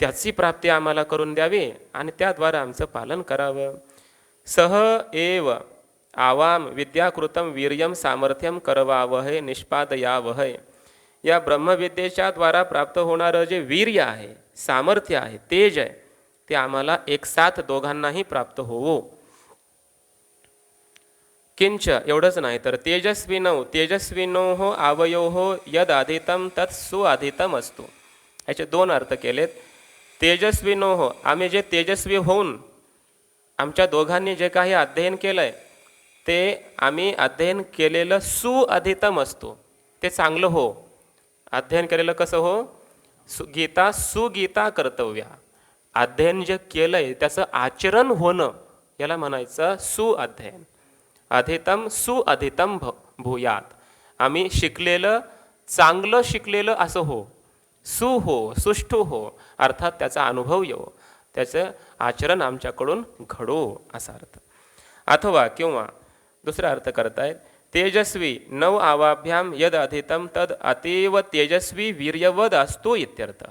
त्याची प्राप्ती आम्हाला करून द्यावी आणि त्याद्वारे आमचं पालन करावं. सह एव आवाम विद्याकृतम वीर्यम सामर्थ्यम करवावहै निष्पादयावहै, या ब्रह्मविद्येच्या द्वारा प्राप्त होणारं जे वीर्य आहे, सामर्थ्य आहे, तेज आहे, ते आम्हाला एक साथ दोघांनाही प्राप्त होवो. किंच, एवढंच नाही तर तेजस्विनो आवयो यद अधितम तत् सुअधितम असतो. याचे दोन अर्थ केलेत. तेजस्विनो, आम्ही जे तेजस्वी होऊन आमच्या दोघांनी जे काही अध्ययन केलंय ते आम्ही अध्ययन केलेलं सुअधितम असतो, ते चांगलं हो. अध्ययन केलेलं कसं हो? गीता सुगीता कर्तव्या, अध्ययन जे केलंय त्याचं आचरण होणं याला म्हणायचं सुअध्ययन. अधितम सुअधितम भूयात, आम्ही शिकलेलं चांगलं शिकलेलं असं हो, सु हो, सुष्ठू हो, अर्थात त्याचा अनुभव येवो, त्याचं आचरण आमच्याकडून घडो, असा अर्थ. अथवा किंवा दुसरा अर्थ करतायत, तेजस्वी नव आवाभ्याम यद अधितम तद अतीव तेजस्वी वीर्यवद असतो इत्यर्थ.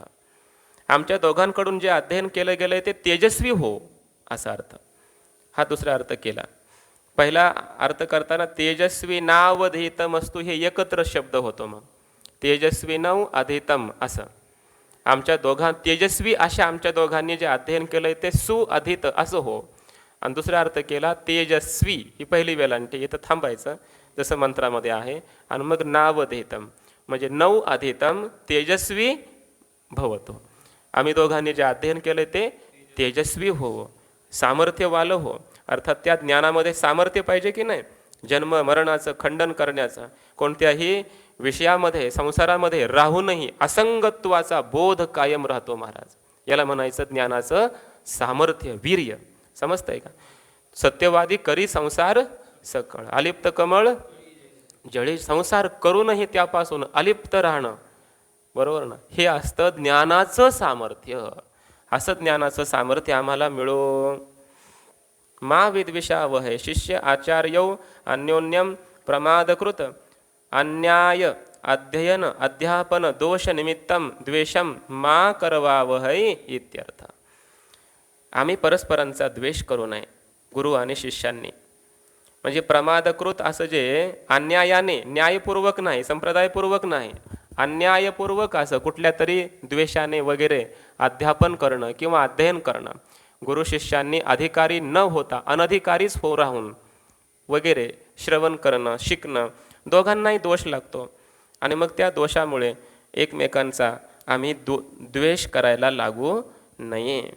आमच्या दोघांकडून जे अध्ययन केलं गेलंय ते तेजस्वी हो, असा अर्थ. हा दुसरा अर्थ केला. पहिला अर्थ करताना तेजस्वी नावधीतम असतो, हे एकत्र शब्द होतो. मग तेजस्वी नव अधितम असं आमच्या तेजस्वी अशा आमच्या दोघांनी जे अध्ययन केलंय ते सुअधित असं हो. आणि दुसरा अर्थ केला तेजस्वी, ही पहिली वेलांटी, इथं थांबायचं जसं मंत्रामध्ये आहे, आणि मग नावधीतम म्हणजे नऊ अधितम तेजस्वी भवतो. आम्ही दोघांनी जे अध्ययन केलं ते तेजस्वी हो, सामर्थ्यवालं हो, अर्थात त्या ज्ञानामध्ये सामर्थ्य पाहिजे की नाही, जन्म मरणाचं खंडन करण्याचं, कोणत्याही विषयामध्ये संसारामध्ये राहूनही असंगत्वाचा बोध कायम राहतो महाराज, याला म्हणायचं ज्ञानाचं सामर्थ्य, वीर्य. समजतंय का? सत्यवादी करी संसार सकळ, अलिप्त कमळ जळी, संसार करूनही त्यापासून अलिप्त राहणं, बरोबर ना, हे असतं ज्ञानाचं सामर्थ्य. असं ज्ञानाचं सामर्थ्य आम्हाला मिळो. मा विद्विषावहै, शिष्य आचार्यौ अन्योन्यम प्रमादकृत अन्याय अध्ययन अध्यापन दोष निमित्तम द्वेषम मा करवावहै इत्यर्थ. आम्ही परस्परांचा द्वेष करू नये, गुरु आणि शिष्यांनी. म्हणजे प्रमादकृत असं जे अन्यायाने, न्यायपूर्वक नाही, संप्रदायपूर्वक नाही, अन्यायपूर्वक असं कुठल्या तरी द्वेषाने वगैरे अध्यापन करणं किंवा अध्ययन करणं, गुरु शिष्यांनी अधिकारी न होता अनधिकारीच हो राहून वगैरे श्रवण करणं शिकणं दोघांनाही दोष लागतो आणि मग त्या दोषामुळे एकमेकांचा आम्ही द्वेष करायला लागू नये.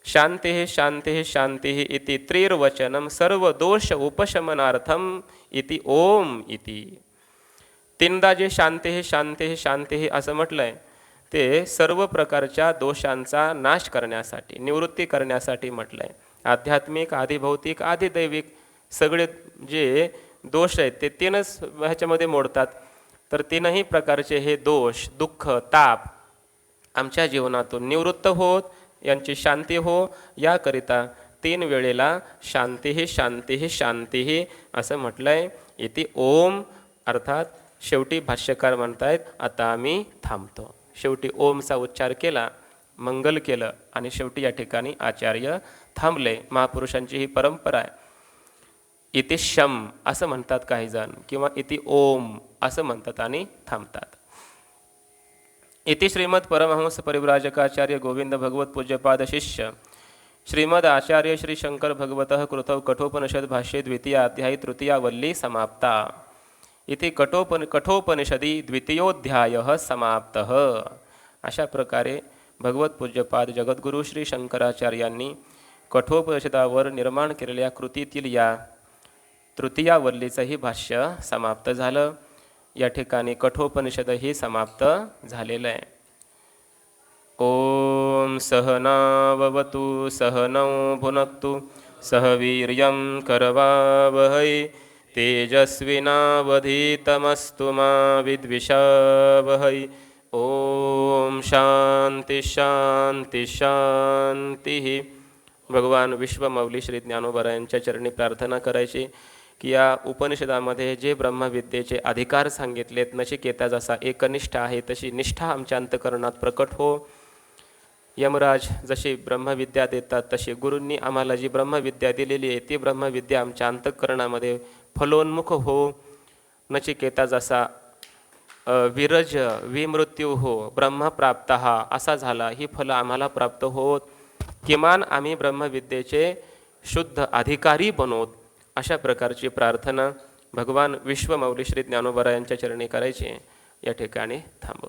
शांती शांती शांती इति त्रिर्वचनम सर्व दोष उपशमनार्थम इति ओम इति. तीनदा जे शांती शांती शांती असं म्हटलंय ते सर्व प्रकारच्या दोषांचा नाश करण्यासाठी निवृत्ती करण्यासाठी म्हटलंय. आध्यात्मिक आधिभौतिक आधिदैविक सगळे जे दोष आहेत ते तीनच ह्याच्यामध्ये मोडतात. तर तीनही प्रकारचे हे दोष दुःख ताप आमच्या जीवनातून निवृत्त होत यांची शांती हो याकरिता 3 वेळेला शांती शांती शांती असं म्हटलंय. इति ओम अर्थात शेवटी भाष्यकार म्हणतायत आता आम्ही थांबतो. शेवटी ओमचा उच्चार केला मंगल केलं आणि शेवटी या ठिकाणी आचार्य थांबले. महापुरुषांची ही परंपरा आहे. इति शम असं म्हणतात काही जण किंवा इति ओम असं म्हणतात आणि थांबतात. इति श्रीमद परमहंस परिव्राजकाचार्य गोविंद भगवत पूज्यपाद शिष्य श्रीमद आचार्य श्री शंकर भगवतः कृतौ कठोपनिषद भाष्ये द्वितीय अध्यायी तृतीया वल्ली समाप्ता. इति कठोपनिषदी द्वितीयोध्यायः समाप्तः. अशा प्रकारे भगवत पूज्यपाद जगद्गुरु श्री शंकराचार्यांनी कठोपनिषदावर निर्माण केलेल्या कृतीतील या तृतीया वल्लीचंही भाष्य समाप्त झालं. या ठिकाणी कठोपनिषदही समाप्त झालेलं आहे. ओम सहनाववतु सहनौ भुनक्तु सह वीर्यं करवावहै तेजस्विनावधीतमस्तु मा विद्विषावहै. ओम शांती शांती शांती. भगवान विश्वमौली श्री ज्ञानोबा यांच्या चरणी प्रार्थना करायची की या उपनिषदामध्ये जे ब्रह्मविद्येचे अधिकार सांगितलेत नचिकेता जसा एकनिष्ठ आहे तशी निष्ठा आमच्या अंतकरणात प्रकट हो. यमराज जशी ब्रह्मविद्या देतात तशी गुरूंनी आम्हाला जी ब्रह्मविद्या दिलेली आहे ती ब्रह्मविद्या आमच्या अंतकरणामध्ये फलोन्मुख हो. नचिकेता जसा विरज विमृत्यू हो ब्रह्मप्राप्त हा असा झाला ही फलं आम्हाला प्राप्त होत. किमान आम्ही ब्रह्मविद्येचे शुद्ध अधिकारी बनोत अशा प्रकारची प्रार्थना भगवान विश्वमौली श्री ज्ञानोबा यांच्या चरणी करायची. या ठिकाणी थांबू.